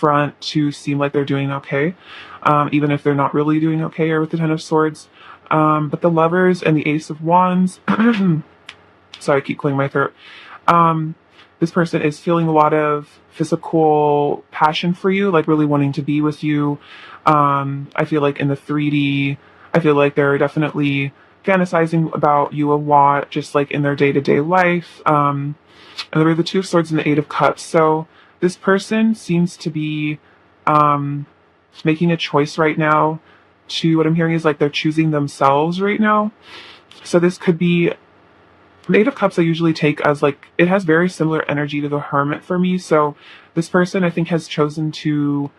front to seem like they're doing okay, even if they're not really doing okay, or with the Ten of Swords. But the Lovers and the Ace of Wands, sorry, I keep clearing my throat. This person is feeling a lot of physical passion for you, like really wanting to be with you. I feel like in the 3D, I feel like they're definitely fantasizing about you a lot, just like in their day-to-day life. And there are the Two of Swords and the Eight of Cups. So this person seems to be making a choice right now. What I'm hearing is like they're choosing themselves right now. So this could be the Eight of Cups. I usually take as like, it has very similar energy to the Hermit for me. So this person, I think, has chosen to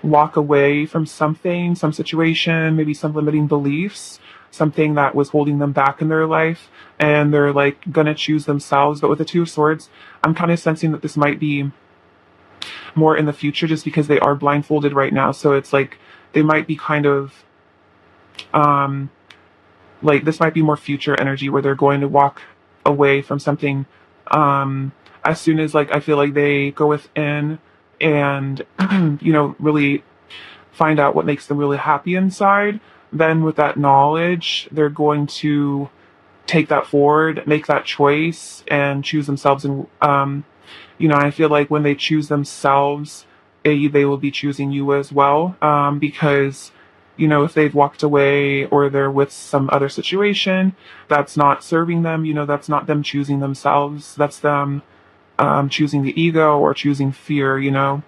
walk away from something, some situation, maybe some limiting beliefs, something that was holding them back in their life, and they're like gonna choose themselves. But with the Two of Swords, I'm kind of sensing that this might be more in the future, just because they are blindfolded right now. So it's like they might be kind of like, this might be more future energy where they're going to walk away from something as soon as, like, I feel like they go within and really find out what makes them really happy inside. Then with that knowledge, they're going to take that forward, make that choice, and choose themselves. And I feel like when they choose themselves, they will be choosing you as well, because if they've walked away or they're with some other situation that's not serving them, that's not them choosing themselves. That's them choosing the ego or choosing fear, And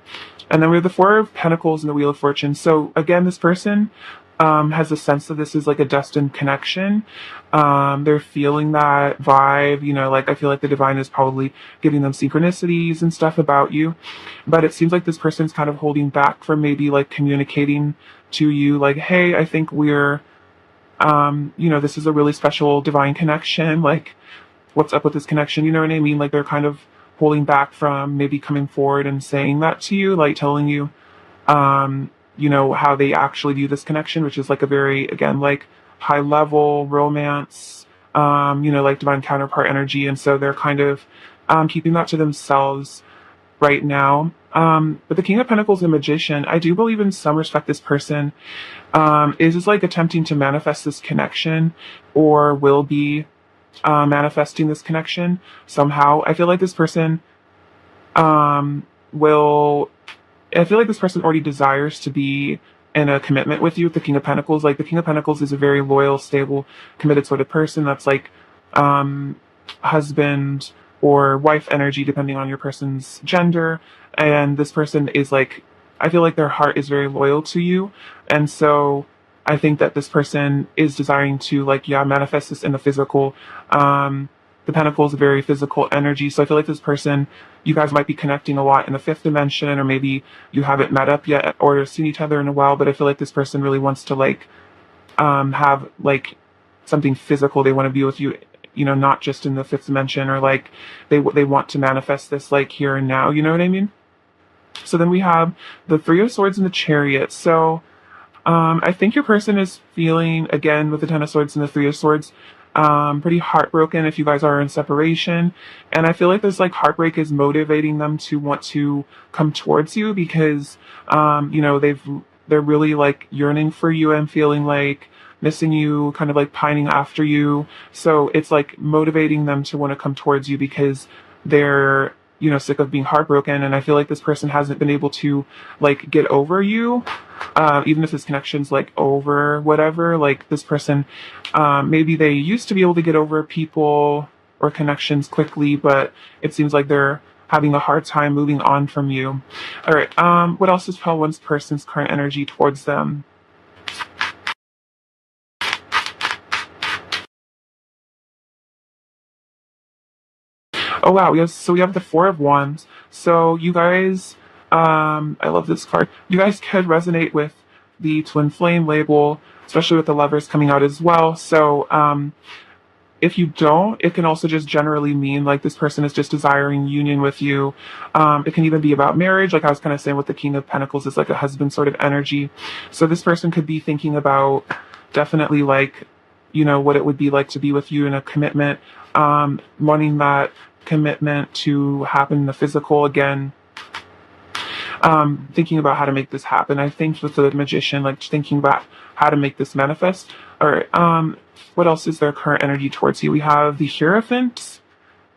then we have the Four of Pentacles and the Wheel of Fortune. So again, this person has a sense that this is like a destined connection. They're feeling that vibe, like I feel like the divine is probably giving them synchronicities and stuff about you. But it seems like this person's kind of holding back from maybe like communicating to you like, hey, I think we're, this is a really special divine connection. Like, what's up with this connection? You know what I mean? Like, they're kind of holding back from maybe coming forward and saying that to you, like telling you, how they actually view this connection, which is like a very, again, like high level romance, like divine counterpart energy. And so they're kind of keeping that to themselves right now. But the King of Pentacles and Magician, I do believe in some respect this person is just like attempting to manifest this connection, or will be manifesting this connection somehow. I feel like this person already desires to be in a commitment with you with the King of Pentacles. Like, the King of Pentacles is a very loyal, stable, committed sort of person that's like husband or wife energy, depending on your person's gender. And this person is like, I feel like their heart is very loyal to you. And so I think that this person is desiring to manifest this in the physical. The Pentacles is a very physical energy. So I feel like this person, you guys might be connecting a lot in the fifth dimension, or maybe you haven't met up yet or seen each other in a while, but I feel like this person really wants to have something physical. They want to be with you, not just in the fifth dimension, or they want to manifest this here and now, you know what I mean? So then we have the Three of Swords and the Chariot. So I think your person is feeling, again, with the Ten of Swords and the Three of Swords, pretty heartbroken if you guys are in separation. And I feel like this heartbreak is motivating them to want to come towards you, because they're really yearning for you and feeling missing you, kind of pining after you. So it's motivating them to want to come towards you, because they're sick of being heartbroken. And I feel like this person hasn't been able to get over you, even if this connection's over whatever. This person, maybe they used to be able to get over people or connections quickly, but it seems like they're having a hard time moving on from you. All right, what else is tell one person's current energy towards them? Oh wow, we have the Four of Wands. So you guys, I love this card. You guys could resonate with the twin flame label, especially with the Lovers coming out as well. So if you don't, it can also just generally mean this person is just desiring union with you. It can even be about marriage, like I was kind of saying with the King of Pentacles, is a husband sort of energy. So this person could be thinking about definitely what it would be like to be with you in a commitment, wanting that commitment to happen in the physical again. thinking about how to make this happen. I think with the magician, like thinking about how to make this manifest. Or what else is their current energy towards you? We have the Hierophant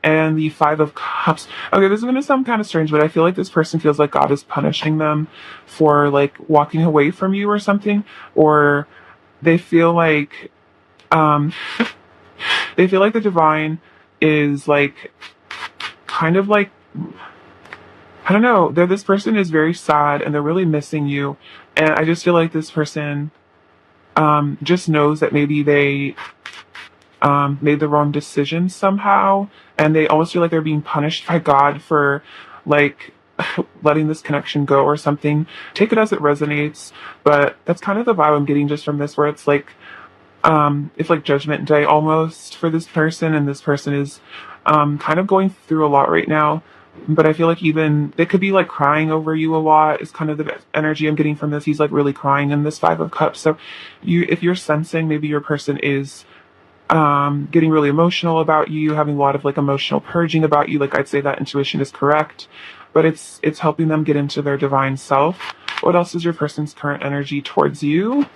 and the Five of Cups. Okay, this is going to sound kind of strange, but I feel like this person feels like God is punishing them for like walking away from you or something, or they feel like um, they feel like the divine is like kind of like, I don't know. This person is very sad and they're really missing you, and I just feel like this person just knows that maybe they made the wrong decision somehow, and they almost feel like they're being punished by God for like letting this connection go or something. Take it as it resonates, but that's kind of the vibe I'm getting just from this, where it's like judgment day almost for this person, and this person is kind of going through a lot right now. But I feel like even they could be like crying over you a lot is kind of the energy I'm getting from this. He's like really crying in this Five of Cups. So if you're sensing maybe your person is getting really emotional about you, having a lot of like emotional purging about you, like I'd say that intuition is correct, but it's helping them get into their divine self. What else is your person's current energy towards you?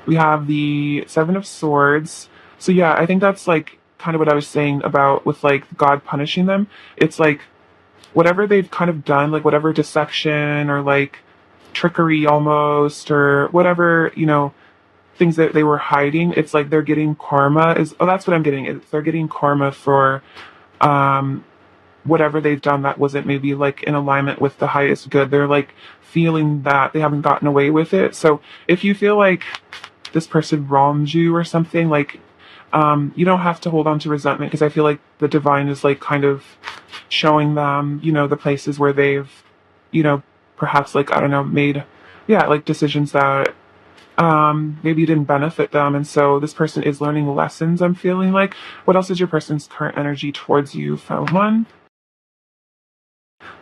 We have the Seven of Swords. So yeah, I think that's like kind of what I was saying about with like God punishing them. It's like whatever they've kind of done, like whatever deception or like trickery almost, or whatever, things that they were hiding, it's like they're getting karma. That's what I'm getting. They're getting karma for whatever they've done that wasn't maybe like in alignment with the highest good. They're like feeling that they haven't gotten away with it. So if you feel like this person wronged you or something, like you don't have to hold on to resentment, because I feel like the divine is like kind of showing them, the places where they've, perhaps like, I don't know, made, yeah, like decisions that maybe didn't benefit them. And so this person is learning lessons, I'm feeling like. What else is your person's current energy towards you? Found one.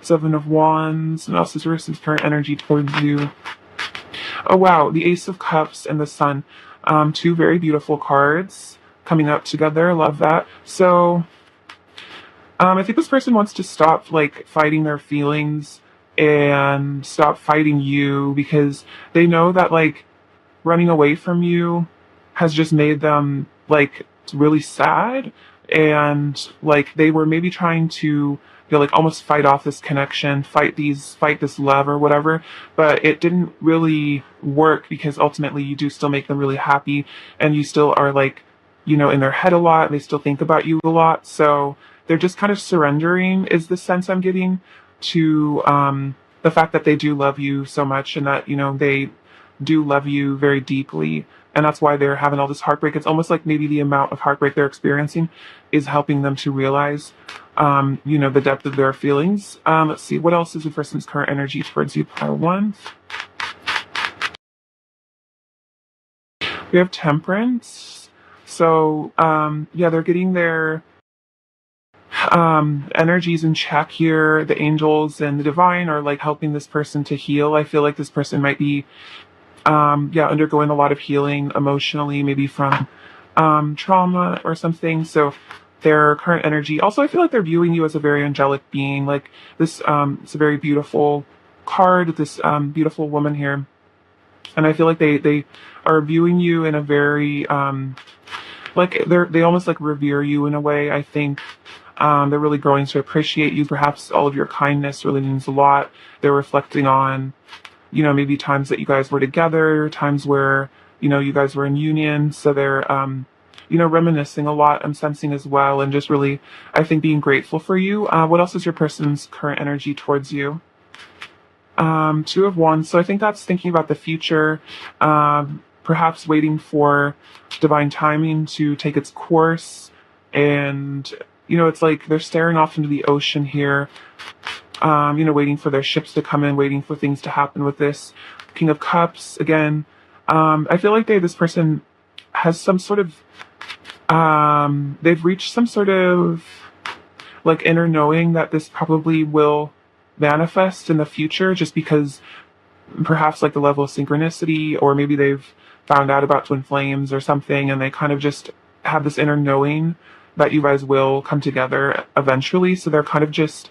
Seven of Wands. What else is your person's current energy towards you? Oh wow, the Ace of Cups and the Sun. Two very beautiful cards coming up together. Love that. So I think this person wants to stop like fighting their feelings and stop fighting you, because they know that like running away from you has just made them like really sad, and like they were maybe trying to like almost fight off this connection, fight this love or whatever, but it didn't really work, because ultimately you do still make them really happy, and you still are like in their head a lot, and they still think about you a lot. So they're just kind of surrendering, is the sense I'm getting, to the fact that they do love you so much, and that they do love you very deeply, and that's why they're having all this heartbreak. It's almost like maybe the amount of heartbreak they're experiencing is helping them to realize the depth of their feelings. Let's see, what else is the person's current energy towards you? Pile one. We have Temperance. So yeah, they're getting their energies in check here. The angels and the divine are like helping this person to heal. I feel like this person might be undergoing a lot of healing emotionally, maybe from trauma or something. So their current energy, also I feel like they're viewing you as a very angelic being. Like this it's a very beautiful card, this beautiful woman here, and I feel like they are viewing you in a very like they almost like revere you in a way. I think they're really growing to appreciate you. Perhaps all of your kindness really means a lot. They're reflecting on maybe times that you guys were together, times where you guys were in union. So they're reminiscing a lot, I'm sensing as well, and just really, I think, being grateful for you. What else is your person's current energy towards you? Two of Wands. So I think that's thinking about the future, perhaps waiting for divine timing to take its course. And, it's like they're staring off into the ocean here, waiting for their ships to come in, waiting for things to happen with this King of Cups. Again, I feel like this person has some sort of, they've reached some sort of like inner knowing that this probably will manifest in the future, just because perhaps like the level of synchronicity, or maybe they've found out about twin flames or something, and they kind of just have this inner knowing that you guys will come together eventually. So they're kind of just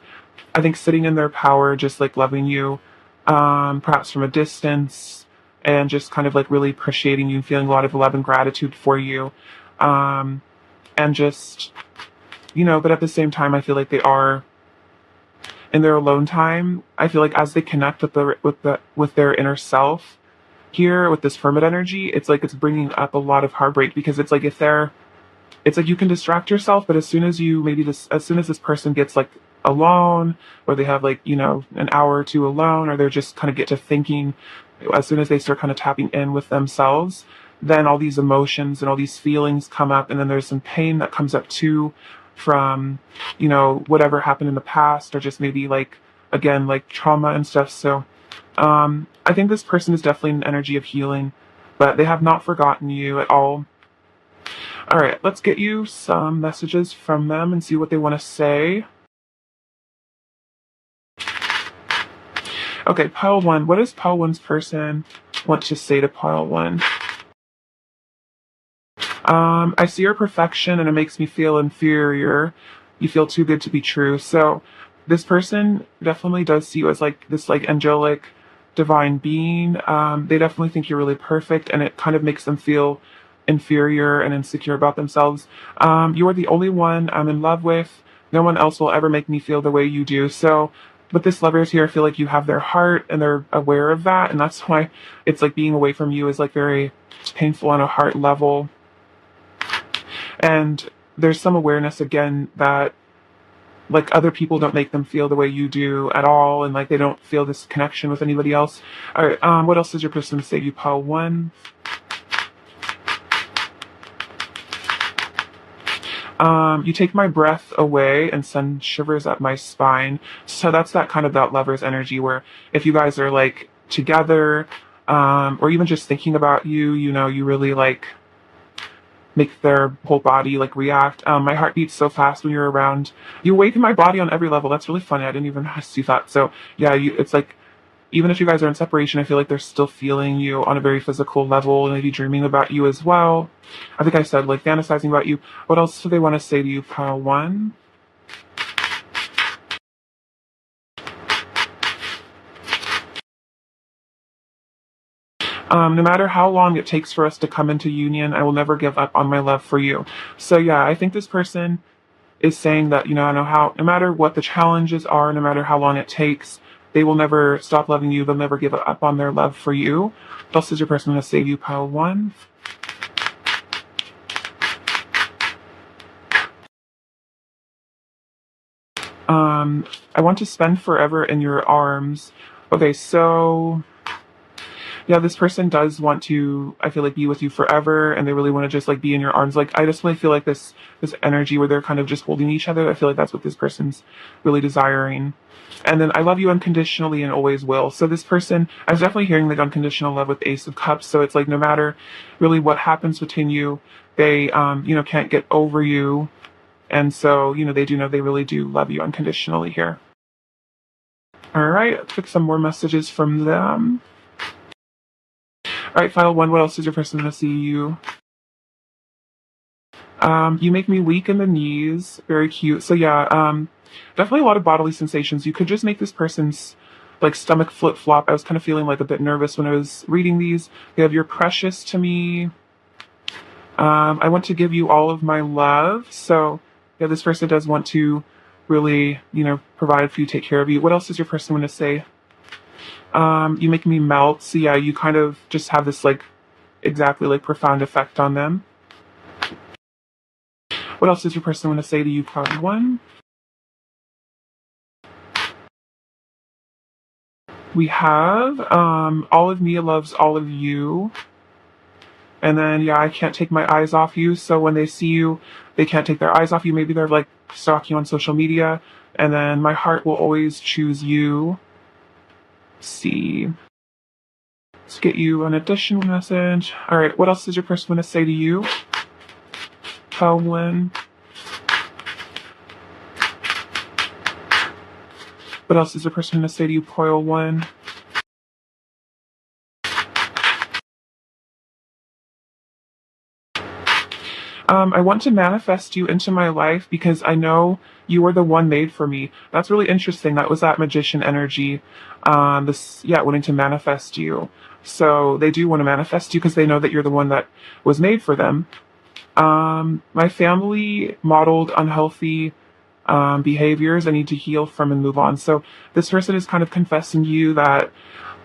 I think sitting in their power, just like loving you, perhaps from a distance, and just kind of like really appreciating you, feeling a lot of love and gratitude for you. Um, and just, but at the same time, I feel like they are in their alone time. I feel like as they connect with their inner self here with this hermit energy, it's like it's bringing up a lot of heartbreak, because it's like if they're it's like you can distract yourself, but as soon as as soon as this person gets like alone, or they have like, an hour or two alone, or they're just kind of get to thinking, as soon as they start kind of tapping in with themselves, then all these emotions and all these feelings come up. And then there's some pain that comes up too from, whatever happened in the past, or just maybe like, again, like trauma and stuff. So, I think this person is definitely an energy of healing, but they have not forgotten you at all. All right, let's get you some messages from them and see what they want to say. Okay, pile one. What does pile one's person want to say to pile one? I see your perfection and it makes me feel inferior. You feel too good to be true. So this person definitely does see you as like this like angelic divine being. They definitely think you're really perfect, and it kind of makes them feel inferior and insecure about themselves. You are the only one I'm in love with. No one else will ever make me feel the way you do. So with this lovers here, I feel like you have their heart and they're aware of that. And that's why it's like being away from you is like very painful on a heart level. And there's some awareness again that like other people don't make them feel the way you do at all, and like they don't feel this connection with anybody else. All right, what else does your person say to you, pile one? You take my breath away and send shivers up my spine. So that's that kind of that lover's energy where if you guys are like together, or even just thinking about you, you really like make their whole body like react. My heart beats so fast when you're around. You awaken my body on every level. That's really funny. I didn't even see that. So yeah, it's like even if you guys are in separation, I feel like they're still feeling you on a very physical level, and maybe dreaming about you as well. I think I said like fantasizing about you. What else do they want to say to you, pile one? No matter how long it takes for us to come into union, I will never give up on my love for you. So yeah, I think this person is saying that, I know how, no matter what the challenges are, no matter how long it takes, they will never stop loving you. They'll never give up on their love for you. What else is your person going to save you, pile one? I want to spend forever in your arms. Okay, so yeah, this person does want to, I feel like, be with you forever, and they really want to just like be in your arms. Like I just really feel like this energy where they're kind of just holding each other. I feel like that's what this person's really desiring. And then I love you unconditionally and always will. So this person, I was definitely hearing like unconditional love with Ace of Cups. So it's like no matter really what happens between you, they can't get over you. And so, they do know they really do love you unconditionally here. All right, let's pick some more messages from them. All right, file one. What else is your person going to see you? You make me weak in the knees. Very cute. So yeah, definitely a lot of bodily sensations. You could just make this person's like stomach flip flop. I was kind of feeling like a bit nervous when I was reading these. You have you're precious to me. I want to give you all of my love. So yeah, this person does want to really, provide for you, take care of you. What else does your person want to say? You make me melt. So yeah, you kind of just have this like exactly like profound effect on them. What else does your person want to say to you, part one? We have all of me loves all of you. And then yeah, I can't take my eyes off you. So when they see you, they can't take their eyes off you. Maybe they're like stalking you on social media. And then my heart will always choose you. Let's see. Let's get you an additional message. All right, what else does your person want to say to you? Helen. What else is your person going to say to you, Coil 1? I want to manifest you into my life because I know you are the one made for me. That's really interesting. That was that magician energy. Yeah, wanting to manifest you. So they do want to manifest you because they know that you're the one that was made for them. My family modeled unhealthy behaviors I need to heal from and move on. So this person is kind of confessing you that,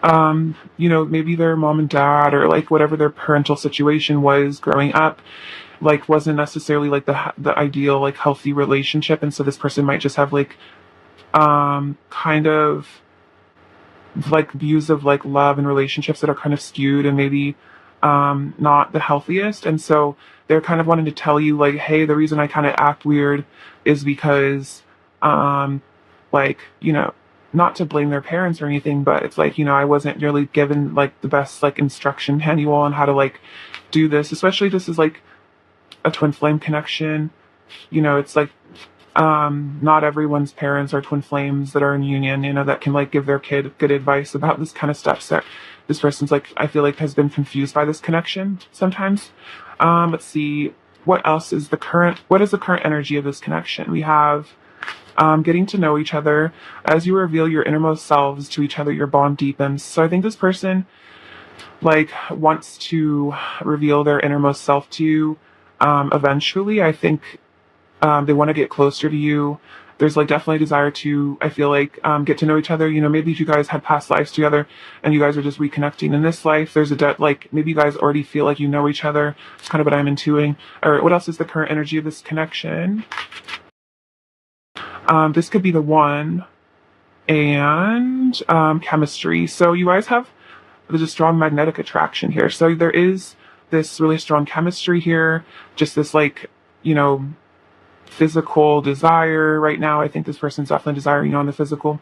maybe their mom and dad or like whatever their parental situation was growing up, like wasn't necessarily like the ideal like healthy relationship, and so this person might just have like kind of like views of like love and relationships that are kind of skewed and maybe not the healthiest. And so they're kind of wanting to tell you like, hey, the reason I kind of act weird is because um like, not to blame their parents or anything, but it's like, I wasn't really given like the best like instruction manual on how to like do this, especially this is like a twin flame connection. It's like not everyone's parents are twin flames that are in union, that can like give their kid good advice about this kind of stuff. So this person's like, I feel like has been confused by this connection sometimes. Let's see, what is the current energy of this connection? We have getting to know each other. As you reveal your innermost selves to each other, your bond deepens. So I think this person like wants to reveal their innermost self to you eventually. I think they want to get closer to you. There's like definitely a desire to, I feel like, get to know each other. Maybe if you guys had past lives together and you guys are just reconnecting in this life, there's like maybe you guys already feel like you know each other. It's kind of what I'm intuiting. All right, what else is the current energy of this connection? This could be the one, and chemistry. So you guys there's a strong magnetic attraction here. So there is this really strong chemistry here. Just this like, physical desire right now. I think this person's definitely desiring on the physical.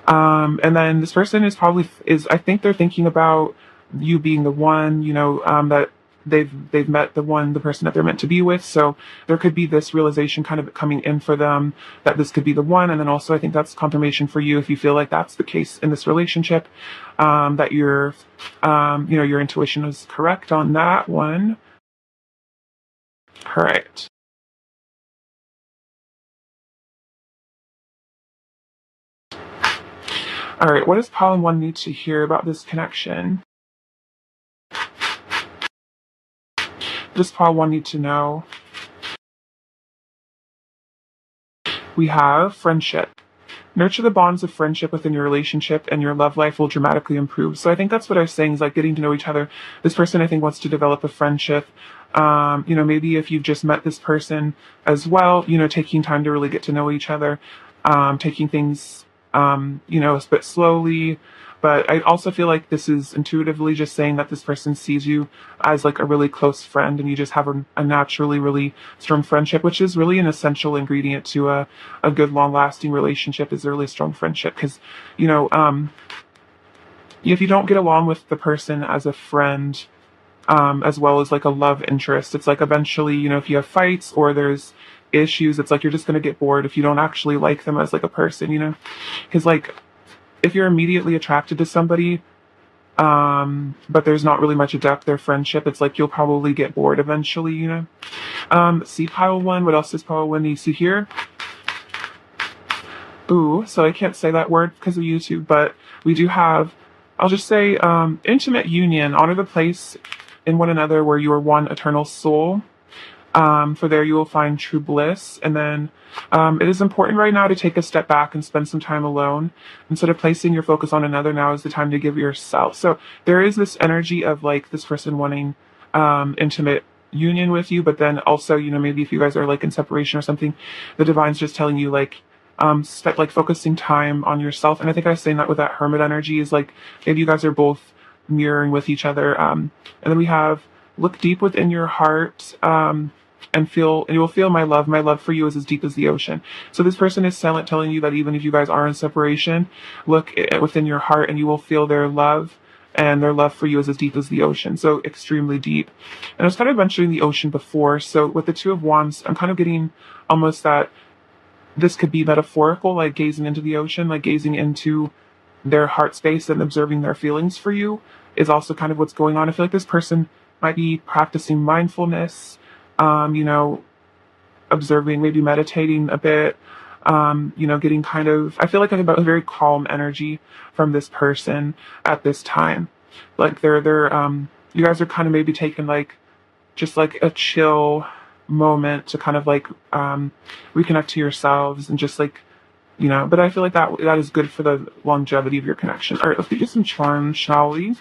And then this person I think they're thinking about you being the one, that they've met the person that they're meant to be with. So there could be this realization kind of coming in for them that this could be the one. And then also I think that's confirmation for you if you feel like that's the case in this relationship, that your intuition is correct on that one. All right. All right, what does Column 1 need to hear about this connection? Does Paul 1 need to know? We have friendship. Nurture the bonds of friendship within your relationship and your love life will dramatically improve. So I think that's what I was saying is like getting to know each other. This person I think wants to develop a friendship. Maybe if you've just met this person as well, taking time to really get to know each other, taking things, a bit slowly. But I also feel like this is intuitively just saying that this person sees you as like a really close friend and you just have a naturally really strong friendship, which is really an essential ingredient to a good long lasting relationship is a really strong friendship. Because, if you don't get along with the person as a friend, as well as like a love interest, it's like eventually, if you have fights or there's issues, it's like you're just going to get bored if you don't actually like them as like a person, because like if you're immediately attracted to somebody, but there's not really much depth their friendship, it's like you'll probably get bored eventually. See pile 1, what else does pile 1 need to hear? Ooh, so I can't say that word because of YouTube, but we do have, I'll just say, intimate union. Honor the place in one another where you are one eternal soul. For there you will find true bliss. And then it is important right now to take a step back and spend some time alone. Instead of placing your focus on another, now is the time to give yourself. So there is this energy of like this person wanting intimate union with you, but then also, maybe if you guys are like in separation or something, the divine's just telling you like, like focusing time on yourself. And I think I was saying that with that hermit energy is like, maybe you guys are both mirroring with each other. And then we have look deep within your heart, and you will feel my love for you is as deep as the ocean. So this person is silent, telling you that even if you guys are in separation, look within your heart and you will feel their love, and their love for you is as deep as the ocean. So extremely deep. And I was kind of mentioning the ocean before. So with the Two of Wands, I'm kind of getting almost that this could be metaphorical, like gazing into the ocean, like gazing into their heart space and observing their feelings for you is also kind of what's going on. I feel like this person might be practicing mindfulness, you know, observing, maybe meditating a bit, you know, getting kind of, I feel like I have a very calm energy from this person at this time. Like you guys are kind of maybe taking like, just like a chill moment to kind of like, reconnect to yourselves and just like, you know, but I feel like that is good for the longevity of your connection. All right, let's get some charms, shall we?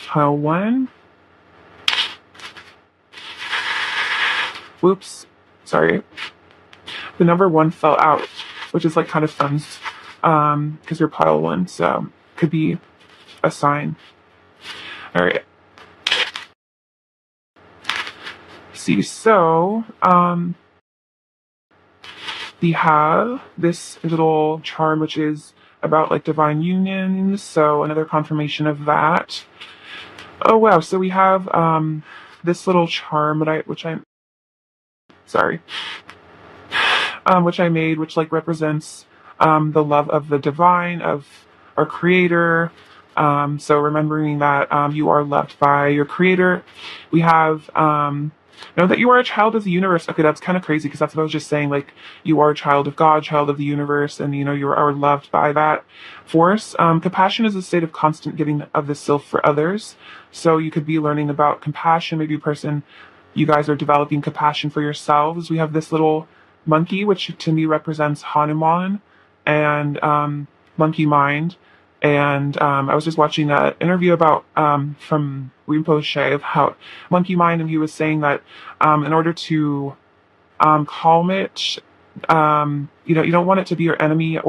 Pile one. Whoops. Sorry. The number one fell out, which is like kind of fun, because you're pile one, so could be a sign. All right. See, so we have this little charm which is about like divine union, so another confirmation of that. Oh wow, so we have this little charm which I made, which like represents the love of the divine, of our creator. So remembering that you are loved by your creator. We have know that you are a child of the universe. Okay, that's kind of crazy because that's what I was just saying. Like, you are a child of God, child of the universe, and you know, you are loved by that force. Compassion is a state of constant giving of the self for others. So you could be learning about compassion. Maybe you guys are developing compassion for yourselves. We have this little monkey, which to me represents Hanuman and monkey mind. And I was just watching that interview about from Rinpoche of how monkey mind, and he was saying that in order to calm it, you know, you don't want it to be your enemy,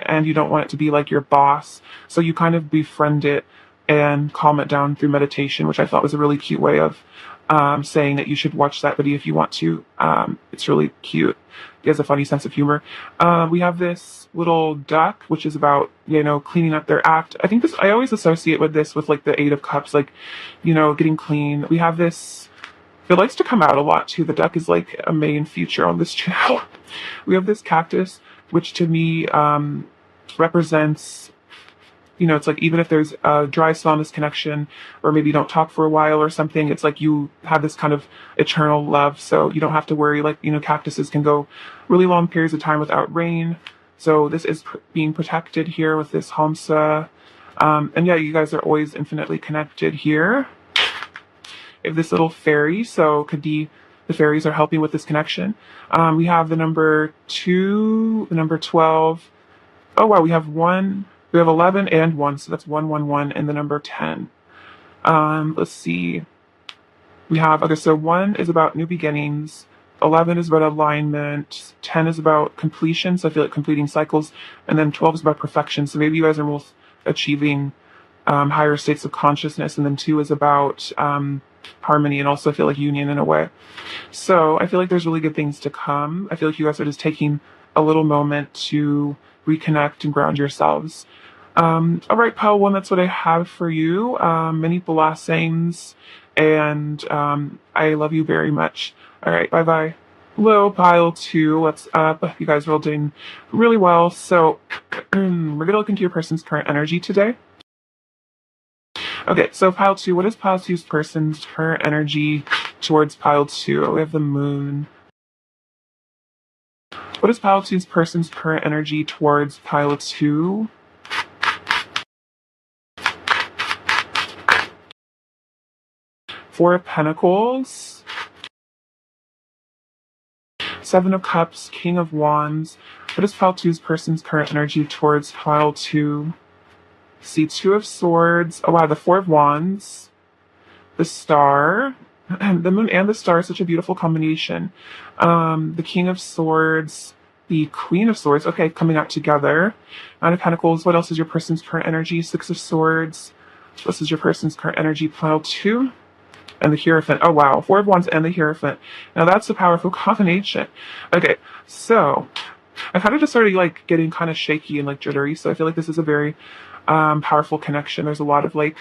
and you don't want it to be like your boss. So you kind of befriend it and calm it down through meditation, which I thought was a really cute way of saying that you should watch that video if you want to. It's really cute. He has a funny sense of humor. We have this little duck, which is about, you know, cleaning up their act. I always associate with like the Eight of Cups, like, you know, getting clean. We have this, it likes to come out a lot too. The duck is like a main feature on this channel. We have this cactus, which to me represents, you know, it's like even if there's a dry spell in this connection, or maybe you don't talk for a while or something, it's like you have this kind of eternal love. So you don't have to worry. Like, you know, cactuses can go really long periods of time without rain. So this is being protected here with this Hamsa. And yeah, you guys are always infinitely connected here. We have this little fairy, so could be the fairies are helping with this connection. We have the number 2, the number 12. Oh wow, we have 11 and 1, so that's 111, and the number 10. Let's see. We have, okay, so 1 is about new beginnings, 11 is about alignment, 10 is about completion, so I feel like completing cycles, and then 12 is about perfection. So maybe you guys are both achieving higher states of consciousness, and then 2 is about harmony, and also I feel like union in a way. So I feel like there's really good things to come. I feel like you guys are just taking a little moment to reconnect and ground yourselves. All right, pile 1, that's what I have for you. Many blessings, and I love you very much. All right, bye-bye. Hello, pile 2, what's up? You guys are all doing really well. So we're going to look into your person's current energy today. Okay, so pile 2, what is pile 2's person's current energy towards pile 2? We have the moon. What is pile 2's person's current energy towards pile 2? Four of Pentacles, 7 of Cups, King of Wands. What is pile 2's person's current energy towards pile 2? See, 2 of Swords. Oh wow, the 4 of Wands, the Star, the Moon and the Star is such a beautiful combination. The King of Swords, the Queen of Swords. Okay, coming out together. 9 of Pentacles. What else is your person's current energy? 6 of Swords. What is your person's current energy? Pile 2. And the Hierophant. Oh wow, 4 of Wands and the Hierophant. Now that's a powerful combination. Okay, so I kind of just started like getting kind of shaky and like jittery. So I feel like this is a very powerful connection. There's a lot of like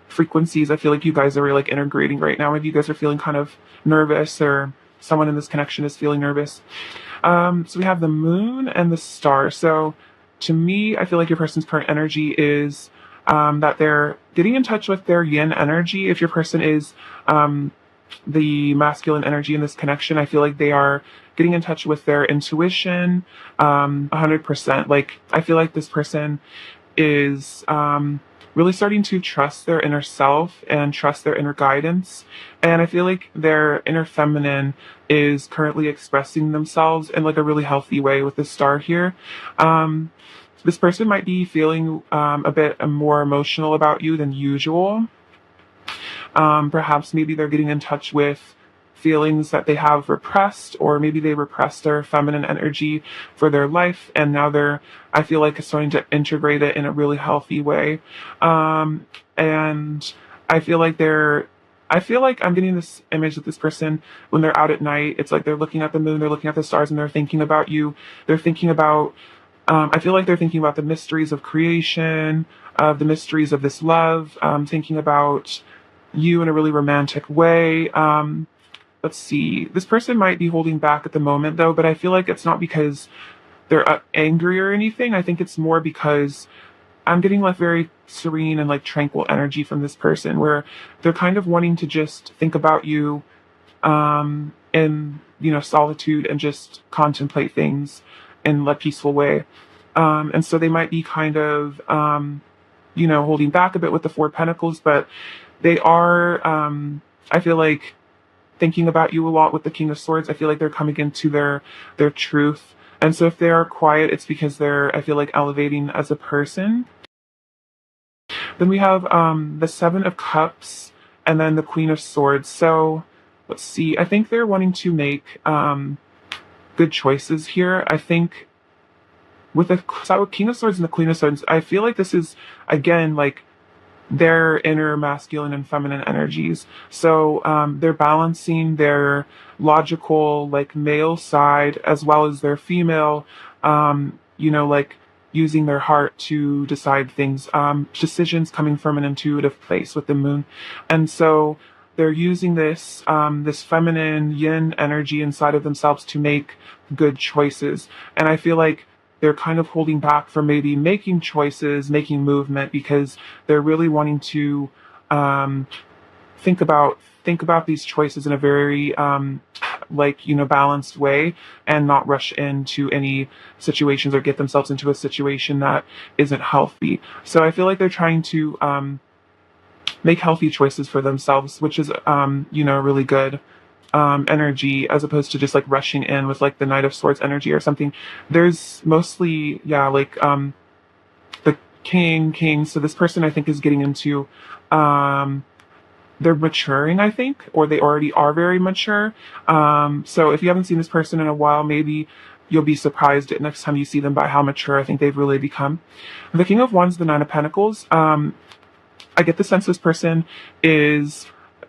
frequencies. I feel like you guys are really like integrating right now. Maybe you guys are feeling kind of nervous, or someone in this connection is feeling nervous. So we have the Moon and the Star. So to me, I feel like your person's current energy is that they're getting in touch with their yin energy. If your person is the masculine energy in this connection. I feel like they are getting in touch with their intuition, 100%. Like, I feel like this person is really starting to trust their inner self and trust their inner guidance. And I feel like their inner feminine is currently expressing themselves in like a really healthy way with the star here. Um, this person might be feeling a bit more emotional about you than usual. Perhaps maybe they're getting in touch with feelings that they have repressed, or maybe they repressed their feminine energy for their life, and now I feel like, starting to integrate it in a really healthy way. And I feel like I'm getting this image that this person, when they're out at night, it's like they're looking at the moon, they're looking at the stars, and they're thinking about you. They're thinking about, I feel like they're thinking about the mysteries of creation, of the mysteries of this love, thinking about you in a really romantic way. Let's see. This person might be holding back at the moment, though, but I feel like it's not because they're angry or anything. I think it's more because I'm getting like very serene and like tranquil energy from this person, where they're kind of wanting to just think about you, in, solitude, and just contemplate things in a peaceful way. And so they might be kind of, holding back a bit with the Four of Pentacles, but they are, I feel like, thinking about you a lot with the King of Swords. I feel like they're coming into their truth. And so if they are quiet, it's because they're, I feel like, elevating as a person. Then we have the Seven of Cups and then the Queen of Swords. So let's see. I think they're wanting to make good choices here. I think with the King of Swords and the Queen of Swords, I feel like this is, again, like their inner masculine and feminine energies. So they're balancing their logical, like, male side as well as their female, like using their heart to decide things, decisions coming from an intuitive place with the moon. And so they're using this feminine yin energy inside of themselves to make good choices. And I feel like they're kind of holding back from maybe making choices, making movement, because they're really wanting to think about these choices in a very balanced way, and not rush into any situations or get themselves into a situation that isn't healthy. So I feel like they're trying to make healthy choices for themselves, which is really good energy, as opposed to just like rushing in with like the Knight of Swords energy or something. There's mostly, the king. So this person, I think, is getting into, they're maturing, I think, or they already are very mature. So if you haven't seen this person in a while, maybe you'll be surprised next time you see them by how mature I think they've really become. The King of Wands, the Nine of Pentacles. I get the sense this person is,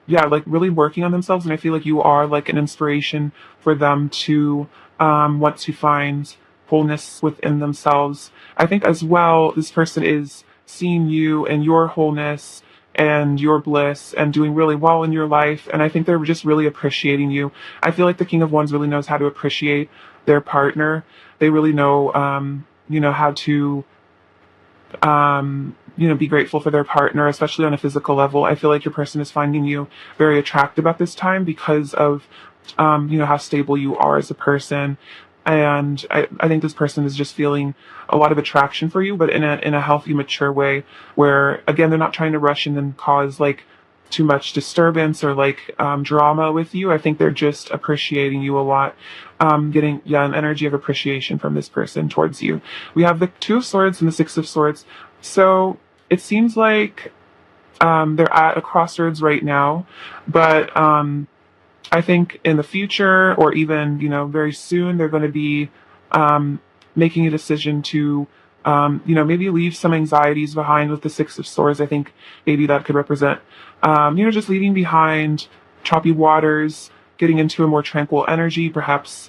really working on themselves, and I feel like you are like an inspiration for them to want to find wholeness within themselves. I think as well, this person is seeing you and your wholeness and your bliss and doing really well in your life, and I think they're just really appreciating you. I feel like the King of Wands really knows how to appreciate their partner. They really know, how to be grateful for their partner, especially on a physical level. I feel like your person is finding you very attractive at this time because of, how stable you are as a person. And I think this person is just feeling a lot of attraction for you, but in a healthy, mature way, where, again, they're not trying to rush in and cause like too much disturbance or like drama with you. I think they're just appreciating you a lot, getting an energy of appreciation from this person towards you. We have the Two of Swords and the Six of Swords. So it seems like they're at a crossroads right now, but I think in the future, or even very soon, they're going to be making a decision to maybe leave some anxieties behind with the Six of Swords. I think maybe that could represent just leaving behind choppy waters, getting into a more tranquil energy, perhaps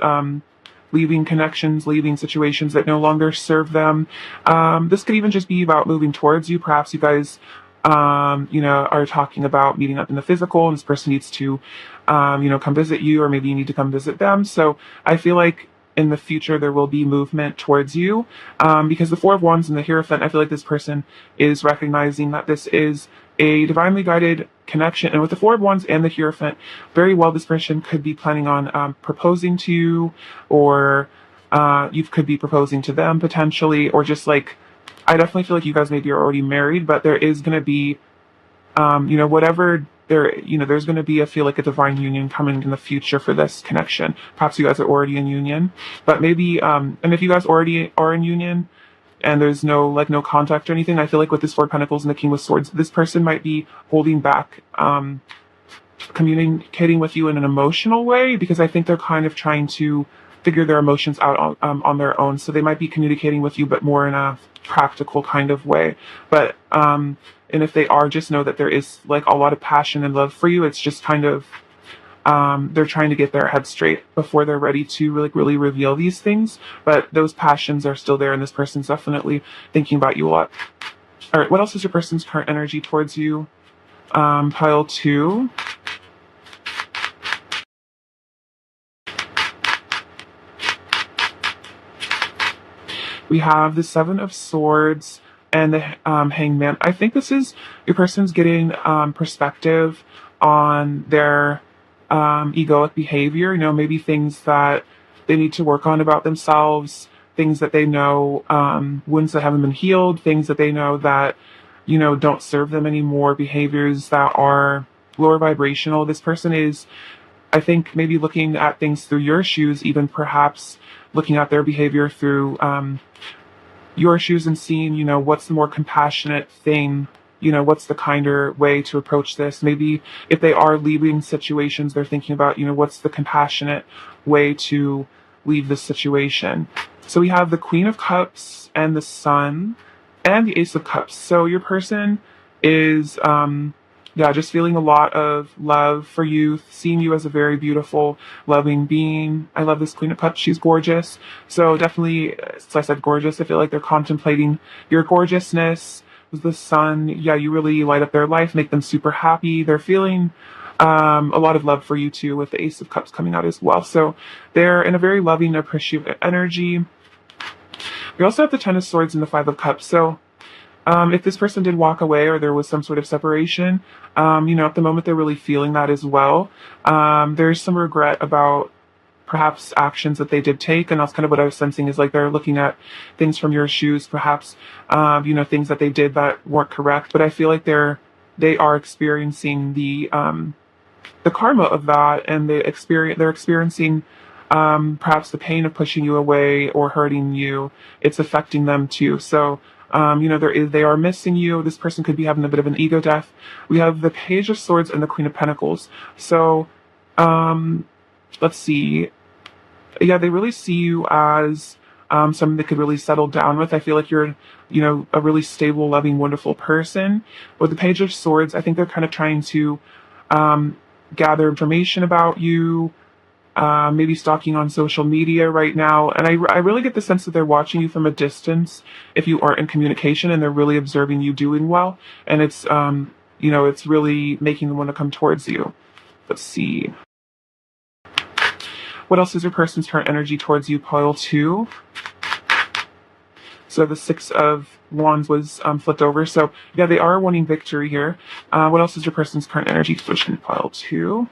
leaving connections, leaving situations that no longer serve them. This could even just be about moving towards you. Perhaps you guys, are talking about meeting up in the physical, and this person needs to, come visit you, or maybe you need to come visit them. So I feel like in the future there will be movement towards you, because the Four of Wands and the Hierophant, I feel like this person is recognizing that this is a divinely guided connection. And with the Four of Wands and the Hierophant, very well this person could be planning on proposing to you, or you could be proposing to them potentially, or just like, I definitely feel like you guys maybe are already married, but there is going to be, whatever there, there's going to be, I feel like, a divine union coming in the future for this connection. Perhaps you guys are already in union, but maybe, and if you guys already are in union and there's no contact or anything, I feel like with this Four of Pentacles and the King of Swords, this person might be holding back, communicating with you in an emotional way, because I think they're kind of trying to figure their emotions out on their own. So they might be communicating with you, but more in a practical kind of way. But and if they are, just know that there is like a lot of passion and love for you. It's just kind of they're trying to get their head straight before they're ready to really reveal these things. But those passions are still there, and this person's definitely thinking about you a lot. All right, what else is your person's current energy towards you? Pile 2. We have the Seven of Swords and the Hangman. I think this is your person's getting perspective on their egoic behavior, maybe things that they need to work on about themselves, things that they know, wounds that haven't been healed, things that they know that, don't serve them anymore, behaviors that are lower vibrational. This person is, I think, maybe looking at things through your shoes, even perhaps looking at their behavior through your shoes and seeing, what's the more compassionate thing, what's the kinder way to approach this. Maybe if they are leaving situations, they're thinking about, what's the compassionate way to leave this situation. So we have the Queen of Cups and the Sun and the Ace of Cups. So your person is, just feeling a lot of love for you, seeing you as a very beautiful, loving being. I love this Queen of Cups. She's gorgeous. So definitely, as I said, gorgeous. I feel like they're contemplating your gorgeousness. With the Sun, you really light up their life, make them super happy. They're feeling a lot of love for you too, with the Ace of Cups coming out as well. So they're in a very loving, appreciative energy. We also have the Ten of Swords and the Five of Cups. So if this person did walk away or there was some sort of separation, at the moment they're really feeling that as well. There's some regret about perhaps actions that they did take, and that's kind of what I was sensing, is like they're looking at things from your shoes, perhaps, things that they did that weren't correct. But I feel like they are experiencing the karma of that, and they're experiencing perhaps the pain of pushing you away or hurting you. It's affecting them too. So they are missing you. This person could be having a bit of an ego death. We have the Page of Swords and the Queen of Pentacles. So, let's see. Yeah, they really see you as someone they could really settle down with. I feel like you're, a really stable, loving, wonderful person. With the Page of Swords, I think they're kind of trying to gather information about you, maybe stalking on social media right now. And I really get the sense that they're watching you from a distance if you aren't in communication, and they're really observing you doing well. And it's, it's really making them want to come towards you. Let's see. What else is your person's current energy towards you? Pile 2. So the Six of Wands was flipped over. So yeah, they are wanting victory here. What else is your person's current energy towards you? Pile 2.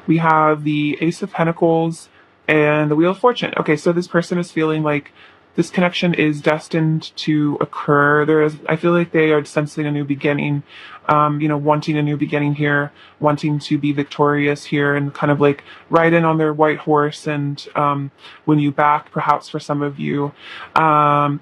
We have the Ace of Pentacles and the Wheel of Fortune. Okay, so this person is feeling like this connection is destined to occur. I feel like they are sensing a new beginning, wanting a new beginning here, wanting to be victorious here, and kind of like ride in on their white horse and win you back, perhaps for some of you. And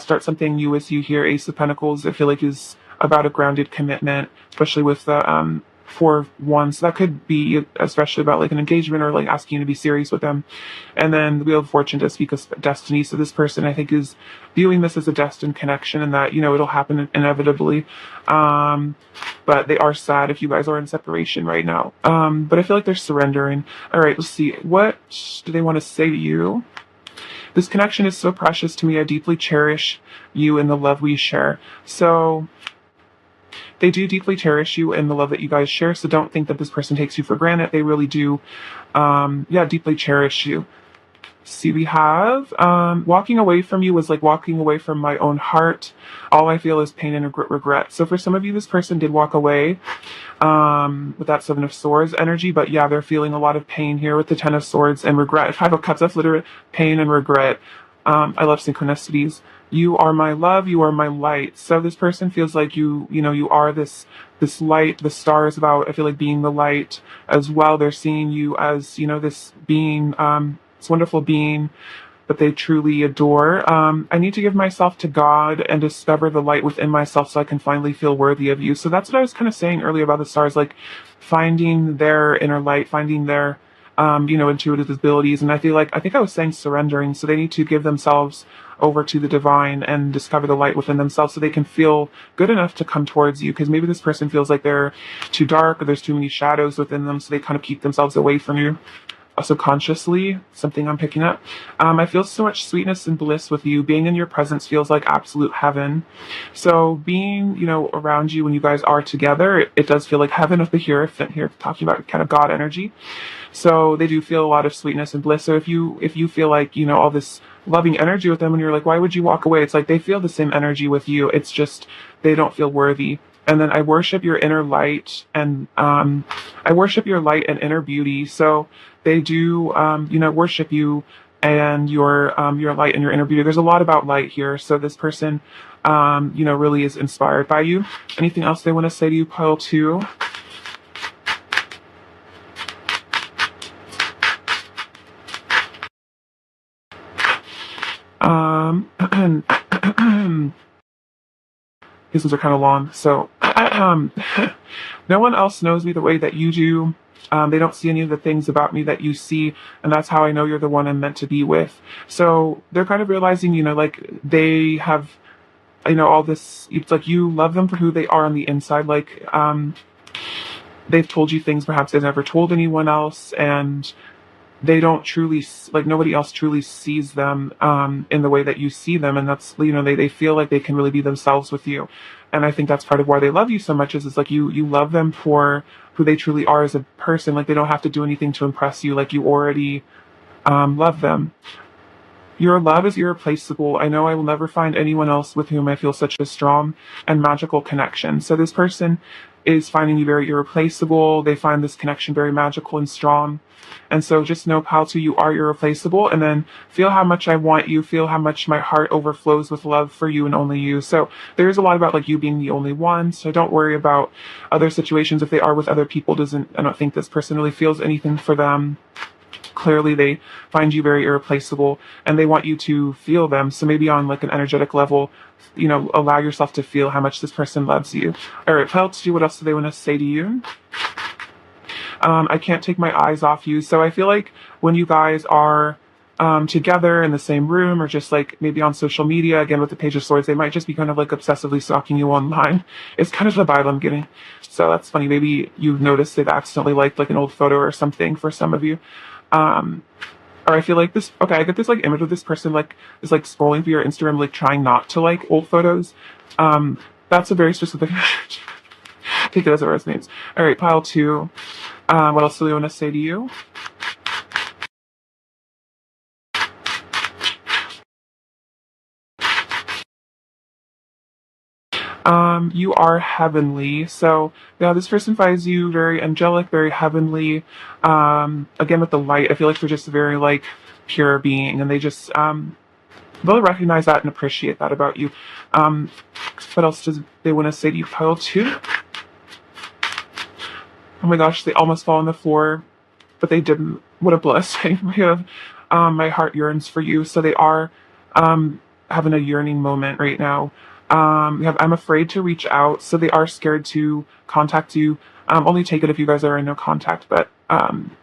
start something new with you here. Ace of Pentacles, I feel like, is about a grounded commitment, especially with the Four of Wands. That could be especially about like an engagement or like asking you to be serious with them. And then the Wheel of Fortune does speak of destiny. So this person, I think, is viewing this as a destined connection, and that, it'll happen inevitably. But they are sad if you guys are in separation right now. But I feel like they're surrendering. All right, let's see. What do they want to say to you? This connection is so precious to me. I deeply cherish you and the love we share. So they do deeply cherish you and the love that you guys share. So don't think that this person takes you for granted. They really do, deeply cherish you. See, we have walking away from you was like walking away from my own heart. All I feel is pain and regret. So for some of you, this person did walk away with that Seven of Swords energy, but yeah, they're feeling a lot of pain here with the Ten of Swords and regret. Five of Cups, that's literally pain and regret. I love synchronicities. You are my love, you are my light. So this person feels like you are this light. The star is about, I feel like, being the light as well. They're seeing you as, this being, this wonderful being that they truly adore. I need to give myself to God and discover the light within myself so I can finally feel worthy of you. So that's what I was kind of saying earlier about the stars, like finding their inner light, finding their, intuitive abilities. And I think I was saying surrendering. So they need to give themselves over to the divine and discover the light within themselves so they can feel good enough to come towards you. Because maybe this person feels like they're too dark or there's too many shadows within them. So they kind of keep themselves away from you. Subconsciously, something I'm picking up. I feel so much sweetness and bliss with you. Being in your presence feels like absolute heaven. So being, around you when you guys are together, it does feel like heaven with the Hierophant here, talking about kind of God energy. So they do feel a lot of sweetness and bliss. So if you feel like, all this loving energy with them and you're like, why would you walk away? It's like they feel the same energy with you. It's just they don't feel worthy. And then I worship your inner light and I worship your light and inner beauty. So they do, worship you and your light and your inner beauty. There's a lot about light here. So this person, really is inspired by you. Anything else they want to say to you, pile 2? These ones are kind of long. So no one else knows me the way that you do. They don't see any of the things about me that you see, and that's how I know you're the one I'm meant to be with. So they're kind of realizing, like they have, all this. It's like you love them for who they are on the inside. Like they've told you things perhaps they've never told anyone else, and they don't truly, like nobody else truly sees them in the way that you see them, and that's, they feel like they can really be themselves with you. And I think that's part of why they love you so much is like you love them for who they truly are as a person. Like they don't have to do anything to impress you. Like you already love them. Your love is irreplaceable. I know I will never find anyone else with whom I feel such a strong and magical connection. So this person is finding you very irreplaceable. They find this connection very magical and strong. And so just know, pal, too, you are irreplaceable. And then feel how much I want you. Feel how much my heart overflows with love for you and only you. So there's a lot about like you being the only one. So don't worry about other situations. If they are with other people, I don't think this person really feels anything for them. Clearly they find you very irreplaceable and they want you to feel them. So maybe on like an energetic level, allow yourself to feel how much this person loves you. All right, pal, what else do they want to say to you? I can't take my eyes off you. So I feel like when you guys are together in the same room or just like maybe on social media, again with the Page of Swords, they might just be kind of like obsessively stalking you online. It's kind of the vibe I'm getting. So that's funny. Maybe you've noticed they've accidentally liked like an old photo or something for some of you. Or I feel like this, okay, I get this like image of this person like is like scrolling through your Instagram, like trying not to like old photos. That's a very specific take it as it resonates. All right, pile 2. What else do we want to say to you? You are heavenly. So yeah, this person finds you very angelic, very heavenly. Again, with the light, I feel like they're just a very like pure being, and they just they'll recognize that and appreciate that about you. What else does they want to say to you, pile 2? Oh my gosh, they almost fall on the floor, but they didn't. What a blessing. We have my heart yearns for you. So they are having a yearning moment right now. We have I'm afraid to reach out. So they are scared to contact you. Only take it if you guys are in no contact. But,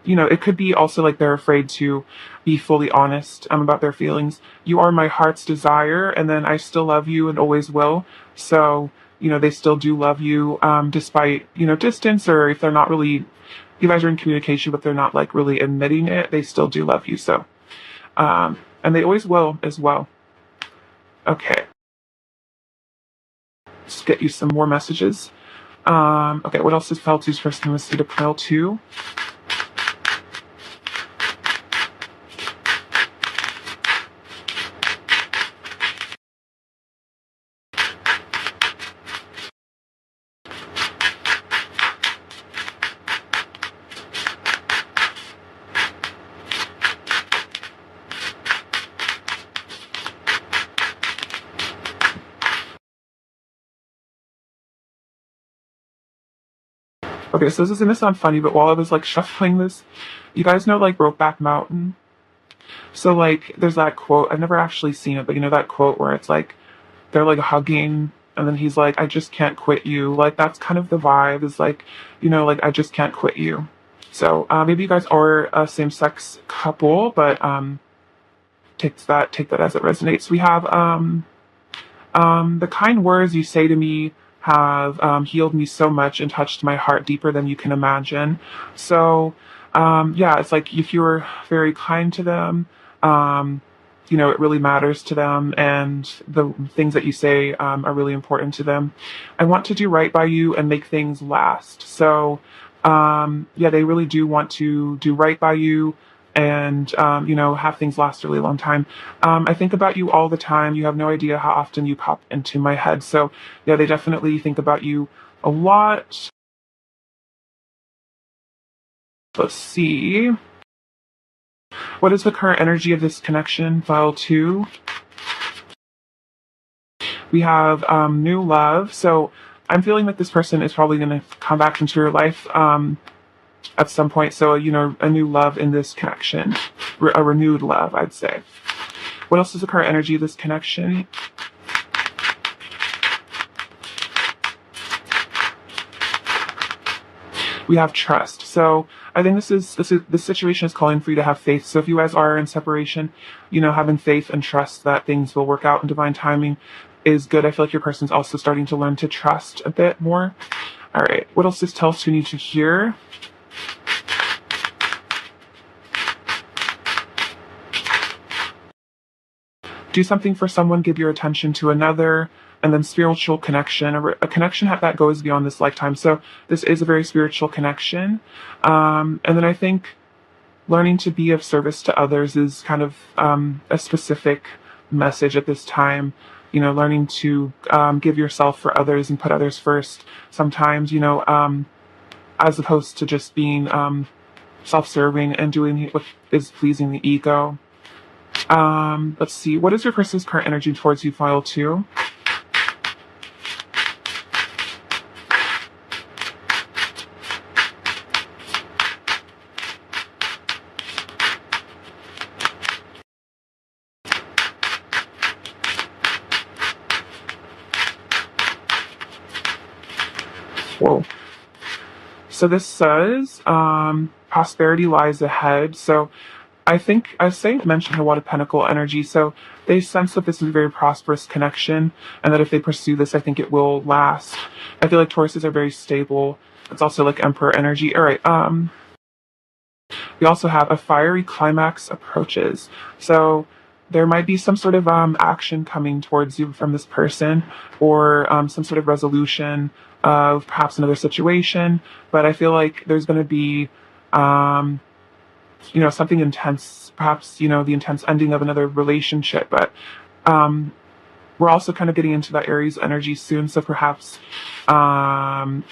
it could be also like they're afraid to be fully honest about their feelings. You are my heart's desire. And then I still love you and always will. So, they still do love you despite, distance, or if they're not really, you guys are in communication, but they're not like really admitting it. They still do love you. So, and they always will as well. Okay. Let's get you some more messages. Okay, what else is pile 2's first name? Let's see to pile 2. Okay, so this is gonna sound funny, but while I was like shuffling this, you guys know like Brokeback Mountain? So like there's that quote, I've never actually seen it, but you know that quote where it's like they're like hugging and then he's like, I just can't quit you. Like that's kind of the vibe, is like, like I just can't quit you. So maybe you guys are a same sex couple, but take that as it resonates. We have the kind words you say to me have healed me so much and touched my heart deeper than you can imagine. So, yeah, it's like if you're very kind to them, it really matters to them, and the things that you say are really important to them. I want to do right by you and make things last. So, yeah, they really do want to do right by you and have things last a really long time. I think about you all the time. You have no idea how often you pop into my head. So yeah, they definitely think about you a lot. Let's see. What is the current energy of this connection? File 2. We have new love. So I'm feeling like this person is probably going to come back into your life at some point. So, a new love in this connection, a renewed love, I'd say. What else is the current energy of this connection? We have trust. So I think this situation is calling for you to have faith. So if you guys are in separation, having faith and trust that things will work out in divine timing is good. I feel like your person's also starting to learn to trust a bit more. All right. What else does tell us we need to hear? Do something for someone, give your attention to another, and then spiritual connection, a connection that goes beyond this lifetime. So this is a very spiritual connection. And then I think learning to be of service to others is kind of a specific message at this time. Learning to give yourself for others and put others first sometimes, as opposed to just being self-serving and doing what is pleasing the ego. Let's see. What is your person's current energy towards you? File 2. Whoa. So this says, prosperity lies ahead. So I think I mentioned a lot of Pentacle energy, so they sense that this is a very prosperous connection, and that if they pursue this, I think it will last. I feel like Tauruses are very stable. It's also like Emperor energy. All right. We also have a fiery climax approaches. So there might be some sort of action coming towards you from this person, or some sort of resolution of perhaps another situation. But I feel like there's going to be something intense, perhaps, the intense ending of another relationship. But we're also kind of getting into that Aries energy soon. So perhaps, in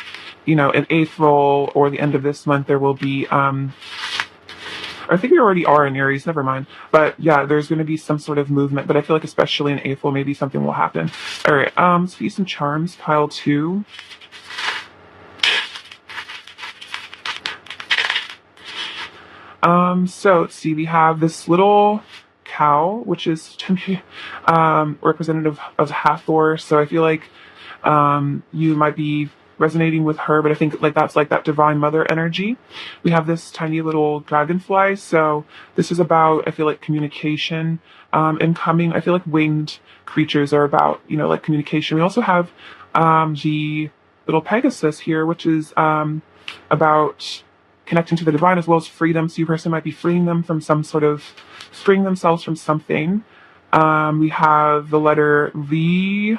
April or the end of this month, there will be, I think we already are in Aries, never mind. But yeah, there's going to be some sort of movement. But I feel like especially in April, maybe something will happen. All right, Feast and Charms, pile 2. So let's see, we have this little cow, which is representative of Hathor. So I feel like you might be resonating with her, but I think like that's like that divine mother energy. We have this tiny little dragonfly. So this is about, I feel like, communication incoming. I feel like winged creatures are about, like communication. We also have the little Pegasus here, which is about connecting to the divine as well as freedom. So your person might be freeing themselves from something. We have the letter V,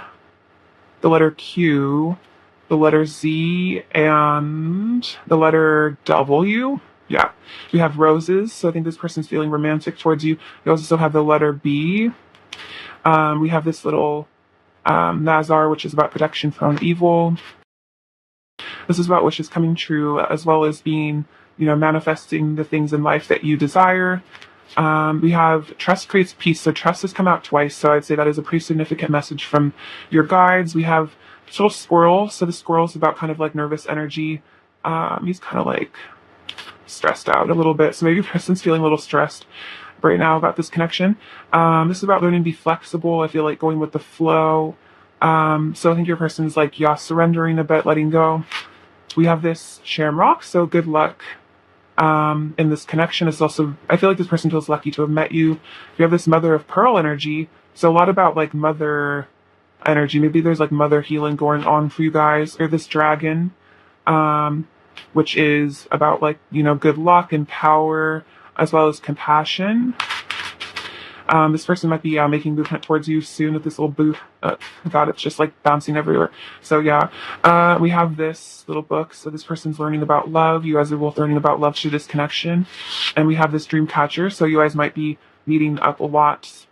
the letter Q, the letter Z, and the letter W. Yeah. We have roses. So I think this person's feeling romantic towards you. We also have the letter B. We have this little Nazar, which is about protection from evil. This is about wishes coming true, as well as being, manifesting the things in life that you desire. We have trust creates peace. So trust has come out twice. So I'd say that is a pretty significant message from your guides. We have this little squirrel. So the squirrel is about kind of like nervous energy He's kind of like stressed out a little bit. So maybe your person's feeling a little stressed right now about this connection. This is about learning to be flexible. I feel like going with the flow. So I think your person's like, yeah, surrendering a bit, letting go. We have this shamrock, so good luck in this connection. Is also, I feel like this person feels lucky to have met you. We have this mother of pearl energy, so a lot about like mother energy. Maybe there's like mother healing going on for you guys. Or this dragon, which is about like, you know, good luck and power as well as compassion. This person might be making movement towards you soon with this little booth. God, it's just like bouncing everywhere. So yeah, we have this little book. So this person's learning about love. You guys are both learning about love through this connection. And we have this dream catcher. So you guys might be meeting up a lot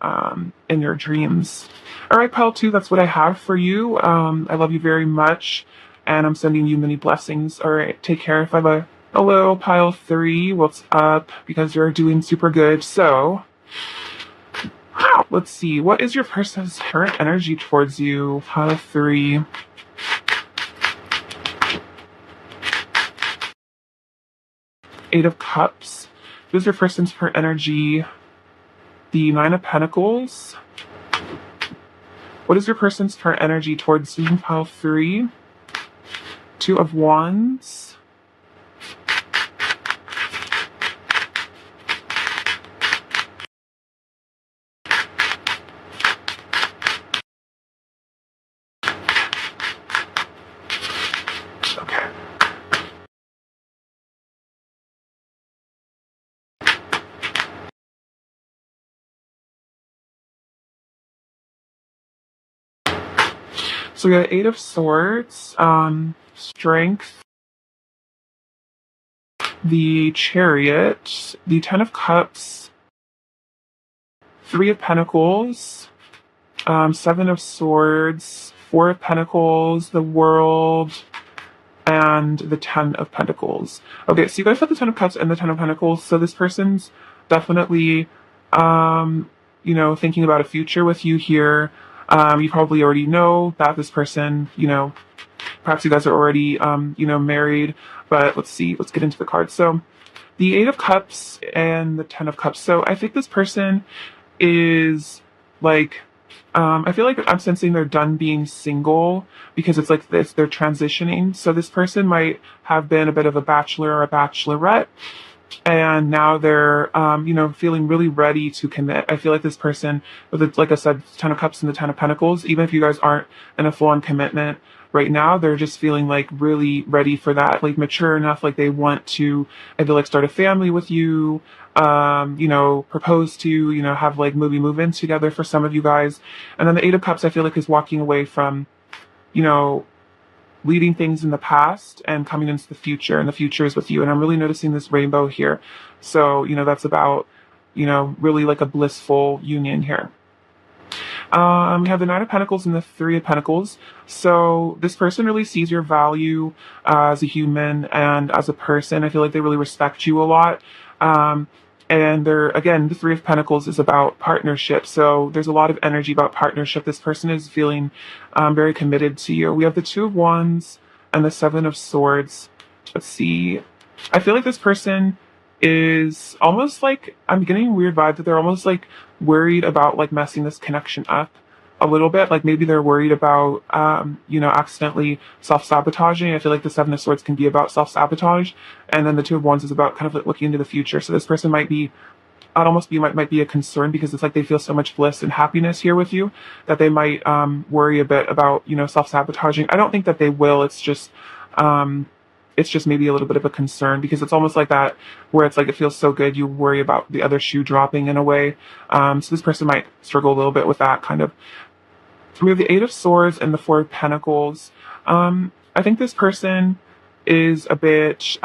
in your dreams. All right, pile 2, that's what I have for you. I love you very much. And I'm sending you many blessings. All right, take care. If I have a hello, pile 3, what's up? Because you're doing super good. So let's see. What is your person's current energy towards you? Pile 3. Eight of Cups. What is your person's current energy? The Nine of Pentacles. What is your person's current energy towards you? Pile 3. Two of Wands. So we got Eight of Swords, Strength, the Chariot, the Ten of Cups, Three of Pentacles, Seven of Swords, Four of Pentacles, the World, and the Ten of Pentacles. Okay, so you guys have the Ten of Cups and the Ten of Pentacles. So this person's definitely, you know, thinking about a future with you here. You probably already know that this person, you know, perhaps you guys are already, you know, married, but let's see, let's get into the cards. So the Eight of Cups and the Ten of Cups. So I think this person is like, I feel like I'm sensing they're done being single because it's like this, they're transitioning. So this person might have been a bit of a bachelor or a bachelorette, and now they're, you know, feeling really ready to commit. I feel like this person, with it, like I said, Ten of Cups and the Ten of Pentacles, even if you guys aren't in a full-on commitment right now, they're just feeling like really ready for that, like mature enough, like they want to, I feel like, start a family with you, you know, propose to, you know, have like move in together for some of you guys. And then the Eight of Cups, I feel like, is walking away from, you know, leading things in the past and coming into the future, and the future is with you. And I'm really noticing this rainbow here. So, you know, that's about, you know, really like a blissful union here. We have the Nine of Pentacles and the Three of Pentacles. So this person really sees your value as a human and as a person. I feel like they really respect you a lot. And they're, again, the Three of Pentacles is about partnership. So there's a lot of energy about partnership. This person is feeling very committed to you. We have the Two of Wands and the Seven of Swords. Let's see. I feel like this person is almost like, I'm getting a weird vibe that they're almost like worried about like messing this connection up a little bit. Like maybe they're worried about, you know, accidentally self-sabotaging. I feel like the Seven of Swords can be about self-sabotage. And then the Two of Wands is about kind of like looking into the future. So this person might be, I'd almost be, might be a concern because it's like they feel so much bliss and happiness here with you that they might worry a bit about, you know, self-sabotaging. I don't think that they will. It's just maybe a little bit of a concern because it's almost like that where it's like it feels so good you worry about the other shoe dropping in a way. So this person might struggle a little bit with that kind of. We have the Eight of Swords and the Four of Pentacles. I think this person is a bit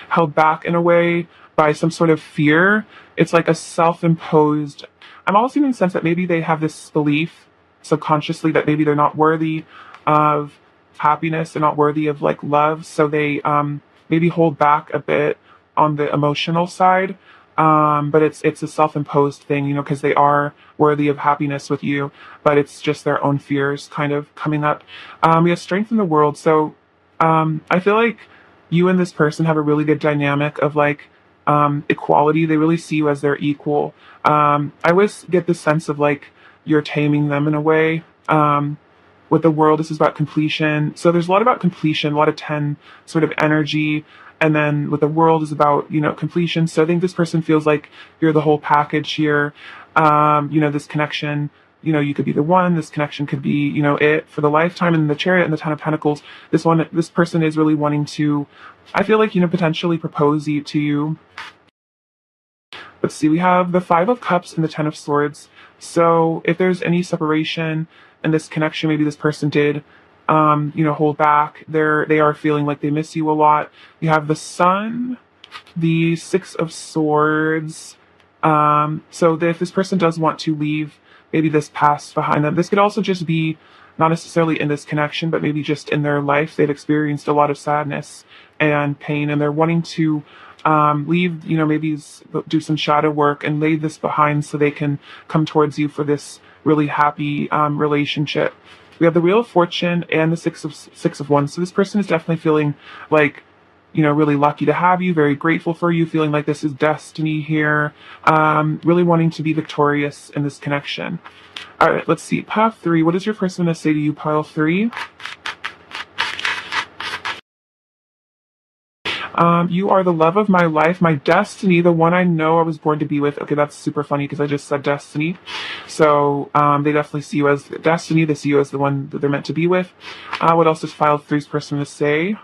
held back in a way by some sort of fear. It's like a self-imposed. I'm also in the sense that maybe they have this belief subconsciously that maybe they're not worthy of happiness, they're not worthy of like love, so they maybe hold back a bit on the emotional side. But it's a self-imposed thing, you know, because they are worthy of happiness with you, but it's just their own fears kind of coming up. We have Strength in the World. So I feel like you and this person have a really good dynamic of like equality. They really see you as their equal. I always get this sense of like you're taming them in a way. With the world, this is about completion. So there's a lot about completion, a lot of 10 sort of energy. And then with the world is about, completion. So I think this person feels like you're the whole package here. This connection, you could be the one, this connection could be, it for the lifetime. And the Chariot and the Ten of Pentacles, this person is really wanting to, I feel like, potentially propose to you. Let's see, we have the Five of Cups and the Ten of Swords. So if there's any separation in this connection, maybe this person did, hold back. They are feeling like they miss you a lot. You have the Sun, the Six of Swords. So if this person does want to leave maybe this past behind them, this could also just be not necessarily in this connection, but maybe just in their life. They've experienced a lot of sadness and pain, and they're wanting to leave, maybe do some shadow work and lay this behind so they can come towards you for this really happy relationship. We have the Wheel of Fortune and the Six of Wands. So this person is definitely feeling like, really lucky to have you, very grateful for you, feeling like this is destiny here, really wanting to be victorious in this connection. All right, let's see. Pile 3. What is your person going to say to you, Pile 3? You are the love of my life, my destiny, the one I know I was born to be with. Okay, that's super funny because I just said destiny. So they definitely see you as destiny. They see you as the one that they're meant to be with. What else does Pile 3's person to say?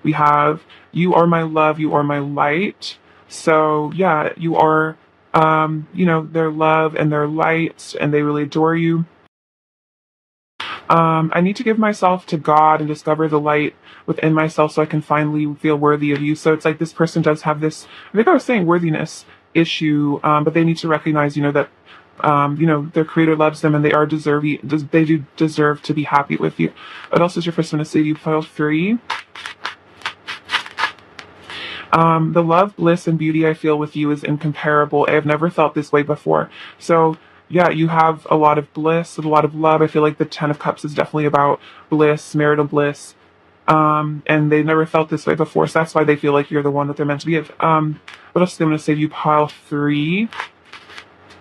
We have, you are my love, you are my light. So yeah, you are, their love and their light, and they really adore you. I need to give myself to God and discover the light within myself so I can finally feel worthy of you. So it's like this person does have this, I think I was saying worthiness issue, but they need to recognize, that, their creator loves them and they are deserving, they do deserve to be happy with you. What else is your person to say to you, Pile 3? The love, bliss, and beauty I feel with you is incomparable. I have never felt this way before. So yeah, you have a lot of bliss, a lot of love. I feel like the Ten of Cups is definitely about bliss, marital bliss. And they never felt this way before, so that's why they feel like you're the one that they're meant to be with. What else is I'm going to say to you, Pile 3?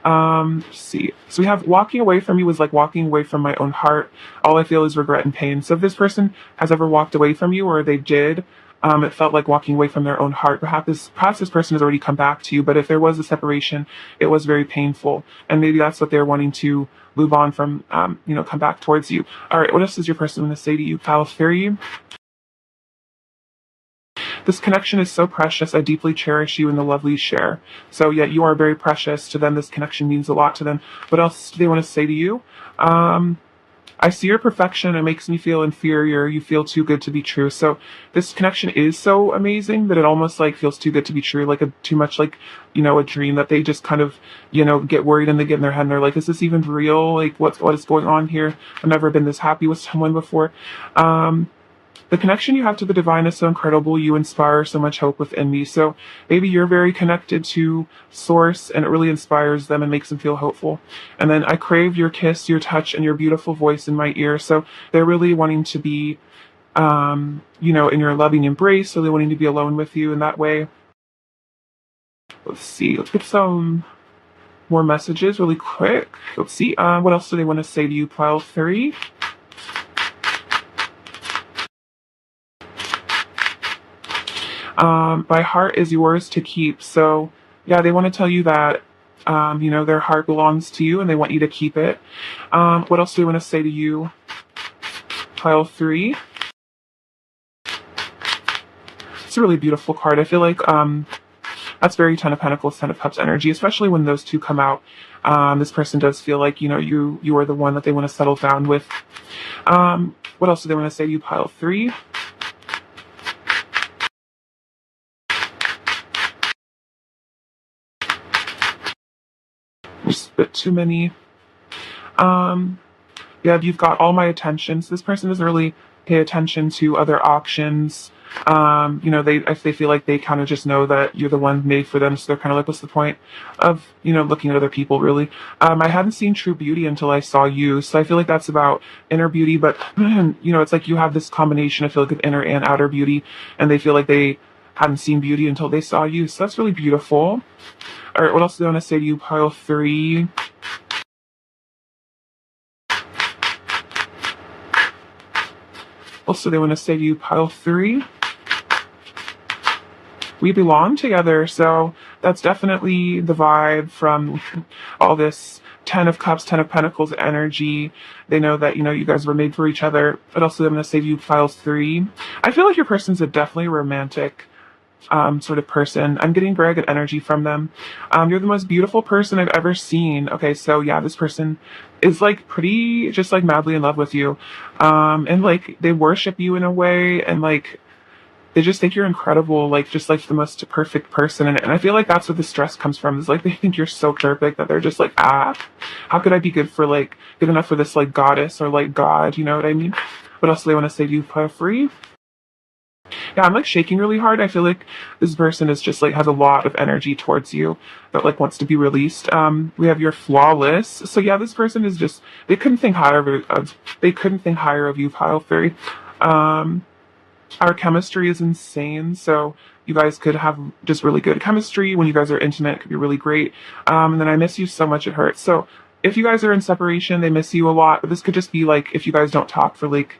Let's see. So we have walking away from you is like walking away from my own heart. All I feel is regret and pain. So if this person has ever walked away from you, or they did, it felt like walking away from their own heart. Perhaps this person has already come back to you, but if there was a separation, it was very painful. And maybe that's what they're wanting to move on from, come back towards you. All right, what else is your person going to say to you, Pile 3? This connection is so precious. I deeply cherish you and the love we share. So yeah, you are very precious to them. This connection means a lot to them. What else do they want to say to you? I see your perfection. It makes me feel inferior. You feel too good to be true. So this connection is so amazing that it almost like feels too good to be true, like too much like, a dream that they just kind of, get worried and they get in their head and they're like, is this even real? Like what is going on here? I've never been this happy with someone before. The connection you have to the divine is so incredible. You inspire so much hope within me. So maybe you're very connected to source and it really inspires them and makes them feel hopeful. And then I crave your kiss, your touch, and your beautiful voice in my ear. So they're really wanting to be, in your loving embrace. So they're wanting to be alone with you in that way. Let's see. Let's get some more messages really quick. Let's see. What else do they want to say to you, Pile 3? My heart is yours to keep. So yeah, they want to tell you that, their heart belongs to you and they want you to keep it. What else do they want to say to you, Pile 3? It's a really beautiful card. I feel like, that's very Ten of Pentacles, Ten of Cups energy, especially when those two come out. This person does feel like, you are the one that they want to settle down with. What else do they want to say to you, Pile 3? Just a bit too many. Yeah, you've got all my attention. So this person doesn't really pay attention to other options. If they feel like they kind of just know that you're the one made for them, so they're kind of like, what's the point of, looking at other people, really? I hadn't seen true beauty until I saw you, so I feel like that's about inner beauty, but, it's like you have this combination, I feel like, of inner and outer beauty, and they feel like they hadn't seen beauty until they saw you, so that's really beautiful. All right, what else do I want to say to you, pile 3? Also, they want to say to you, pile 3. We belong together, so that's definitely the vibe from all this 10 of Cups, 10 of Pentacles energy. They know that, you guys were made for each other. But also, I'm going to say to you, pile 3. I feel like your person's a definitely romantic sort of person. I'm getting very good energy from them. You're the most beautiful person I've ever seen. Okay, so yeah, this person is like pretty just like madly in love with you. And like they worship you in a way, and like they just think you're incredible, like just like the most perfect person. And I feel like that's where the stress comes from, is like they think you're so perfect that they're just like, how could I be good enough for this like goddess or like God, you know what I mean? What else do they want to say to you, for free? Yeah, I'm like shaking really hard. I feel like this person is just like has a lot of energy towards you that like wants to be released. We have your flawless. So yeah, this person is just, they couldn't think higher of you, pile 3. Our chemistry is insane, so you guys could have just really good chemistry. When you guys are intimate, it could be really great. And then I miss you so much, it hurts. So if you guys are in separation, they miss you a lot. But this could just be like if you guys don't talk for like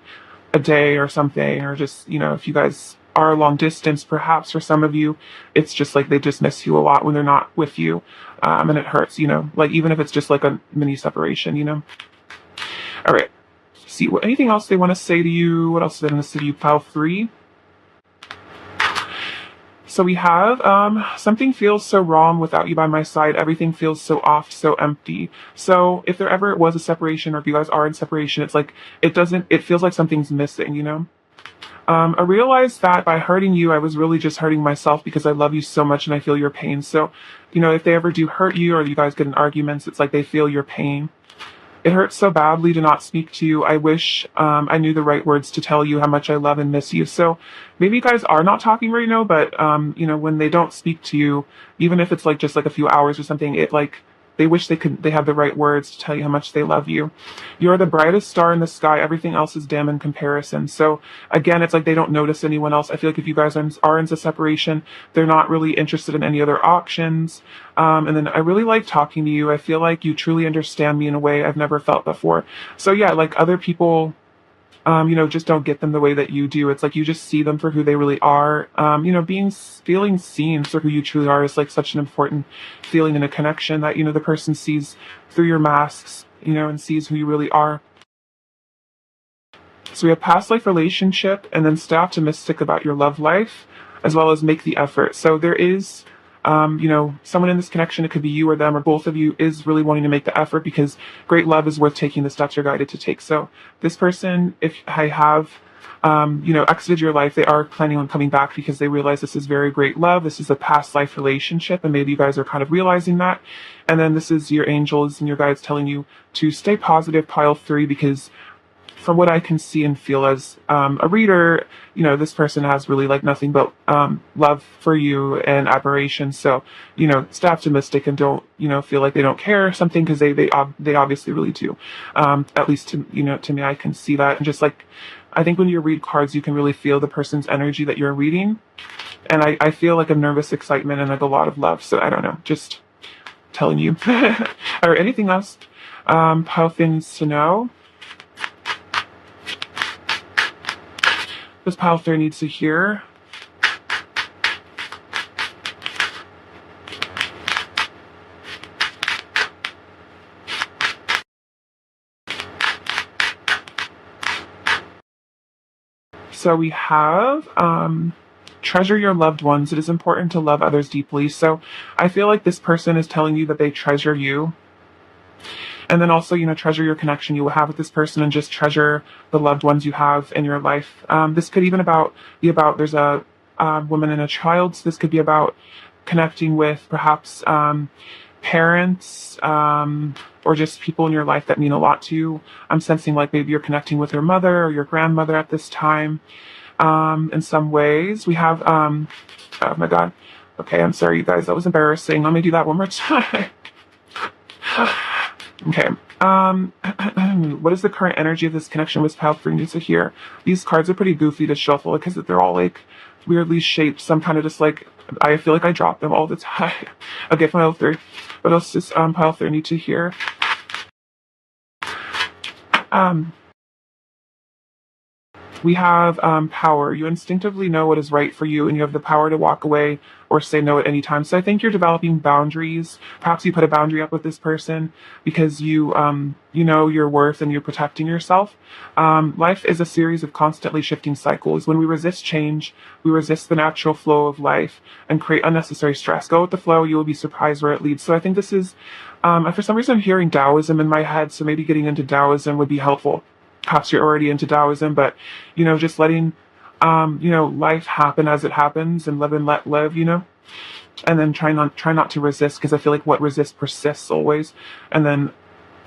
a day or something, or just, if you guys are long distance, perhaps for some of you, it's just like they just miss you a lot when they're not with you. And it hurts, like even if it's just like a mini separation. All right. See what anything else they want to say to you. What else is they want to say to you, pile 3? So we have something feels so wrong without you by my side. Everything feels so off, so empty. So if there ever was a separation, or if you guys are in separation, it's like it feels like something's missing. I realized that by hurting you, I was really just hurting myself, because I love you so much and I feel your pain. So, if they ever do hurt you, or you guys get in arguments, it's like they feel your pain. It hurts so badly to not speak to you. I wish I knew the right words to tell you how much I love and miss you. So maybe you guys are not talking right now, but when they don't speak to you, even if it's like just like a few hours or something, it like they wish they had the right words to tell you how much they love you. You're the brightest star in the sky. Everything else is dim in comparison. So again, it's like they don't notice anyone else. I feel like if you guys are into separation, they're not really interested in any other options. And then I really like talking to you. I feel like you truly understand me in a way I've never felt before. So yeah, like other people, just don't get them the way that you do. It's like you just see them for who they really are. Feeling seen for who you truly are is like such an important feeling and a connection that, the person sees through your masks, and sees who you really are. So we have past life relationship, and then stay optimistic about your love life, as well as make the effort. So there is someone in this connection, it could be you or them or both of you, is really wanting to make the effort, because great love is worth taking the steps you're guided to take. So this person, if I have, exited your life, they are planning on coming back, because they realize this is very great love. This is a past life relationship, and maybe you guys are kind of realizing that. And then this is your angels and your guides telling you to stay positive, pile 3, because from what I can see and feel as a reader, this person has really like nothing but love for you and admiration. So, stay optimistic and don't, feel like they don't care or something, because they obviously really do. At least to me, I can see that. And just like, I think when you read cards, you can really feel the person's energy that you're reading. And I feel like a nervous excitement and like a lot of love. So I don't know, just telling you. Or anything else, pile things to know. This pile 3 needs to hear. So we have treasure your loved ones. It is important to love others deeply. So I feel like this person is telling you that they treasure you. And then also, treasure your connection you will have with this person, and just treasure the loved ones you have in your life. This could even be about there's a woman and a child. So this could be about connecting with perhaps parents, or just people in your life that mean a lot to you. I'm sensing like maybe you're connecting with your mother or your grandmother at this time. in some ways. We have, oh my God. Okay, I'm sorry, you guys. That was embarrassing. Let me do that one more time. Okay. What is the current energy of this connection with pile 3 needs to hear? These cards are pretty goofy to shuffle because they're all like weirdly shaped. Some kind of just like, I feel like I drop them all the time. Okay, pile 3. What else does pile 3 need to hear? We have power. You instinctively know what is right for you, and you have the power to walk away or say no at any time. So I think you're developing boundaries. Perhaps you put a boundary up with this person because you know your worth and you're protecting yourself. Life is a series of constantly shifting cycles. When we resist change, we resist the natural flow of life and create unnecessary stress. Go with the flow. You will be surprised where it leads. So I think this is, for some reason, I'm hearing Taoism in my head. So maybe getting into Taoism would be helpful. Perhaps you're already into Taoism, but, just letting, life happen as it happens and live and let live, and then try not to resist, because I feel like what resists persists always. And then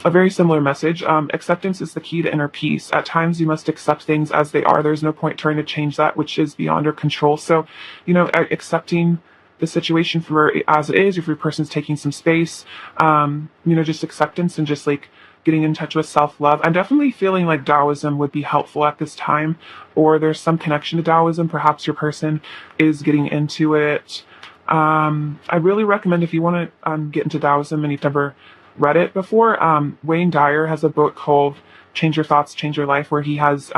a very similar message. Acceptance is the key to inner peace. At times you must accept things as they are. There's no point trying to change that which is beyond our control. So, accepting the situation for as it is, if your person's taking some space, just acceptance and just like getting in touch with self-love. I'm definitely feeling like Taoism would be helpful at this time, or there's some connection to Taoism. Perhaps your person is getting into it. I really recommend, if you want to get into Taoism and you've never read it before, Wayne Dyer has a book called Change Your Thoughts, Change Your Life, where he has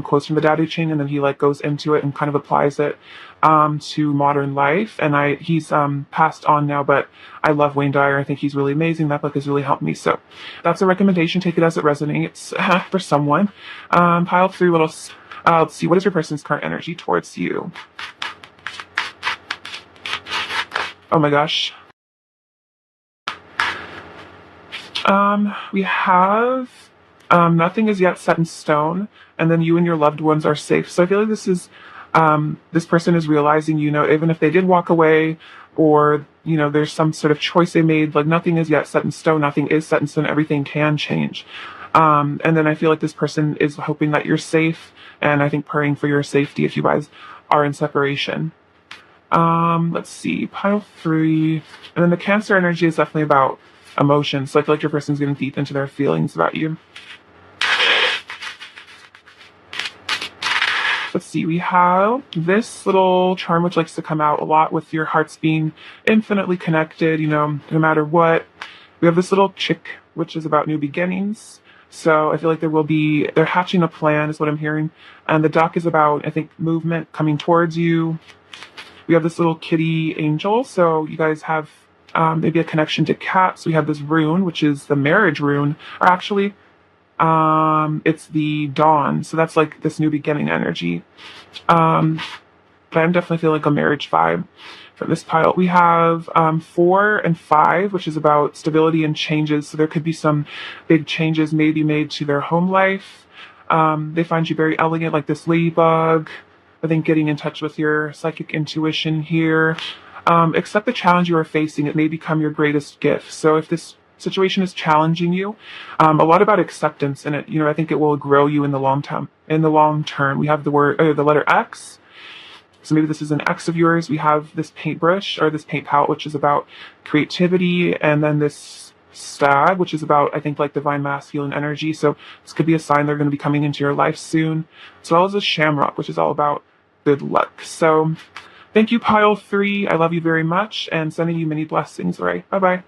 quotes from the Tao Te Ching, and then he like goes into it and kind of applies it to modern life. And he's passed on now, but I love Wayne Dyer. I think he's really amazing. That book has really helped me. So that's a recommendation. Take it as it resonates for someone. Pile 3 little. Let's see. What is your person's current energy towards you? Oh my gosh. We have nothing is yet set in stone, and then you and your loved ones are safe. So I feel like this is this person is realizing, even if they did walk away, or there's some sort of choice they made, like nothing is yet set in stone. Nothing is set in stone. Everything can change. And then I feel like this person is hoping that you're safe, and I think praying for your safety if you guys are in separation. Let's see, pile 3, and then the Cancer energy is definitely about emotions. So I feel like your person's getting deep into their feelings about you. Let's see, we have this little charm which likes to come out a lot with your hearts being infinitely connected, no matter what. We have this little chick which is about new beginnings. So I feel like they're hatching a plan is what I'm hearing. And the duck is about, I think, movement coming towards you. We have this little kitty angel. So you guys have maybe a connection to cats. We have this rune, which is the marriage rune, or actually, it's the dawn. So that's like this new beginning energy. But I'm definitely feeling like a marriage vibe from this pile. We have 4 and 5, which is about stability and changes. So there could be some big changes maybe made to their home life. They find you very elegant, like this ladybug. I think getting in touch with your psychic intuition here. Accept the challenge you are facing. It may become your greatest gift. So if this situation is challenging you, a lot about acceptance in it. I think it will grow you in the long term. In the long term, we have the letter X. So maybe this is an X of yours. We have this paintbrush or this paint palette, which is about creativity, and then this stag, which is about, I think, like divine masculine energy. So this could be a sign they're going to be coming into your life soon, as well as a shamrock, which is all about good luck. So thank you, pile 3. I love you very much, and sending you many blessings. All right, bye bye.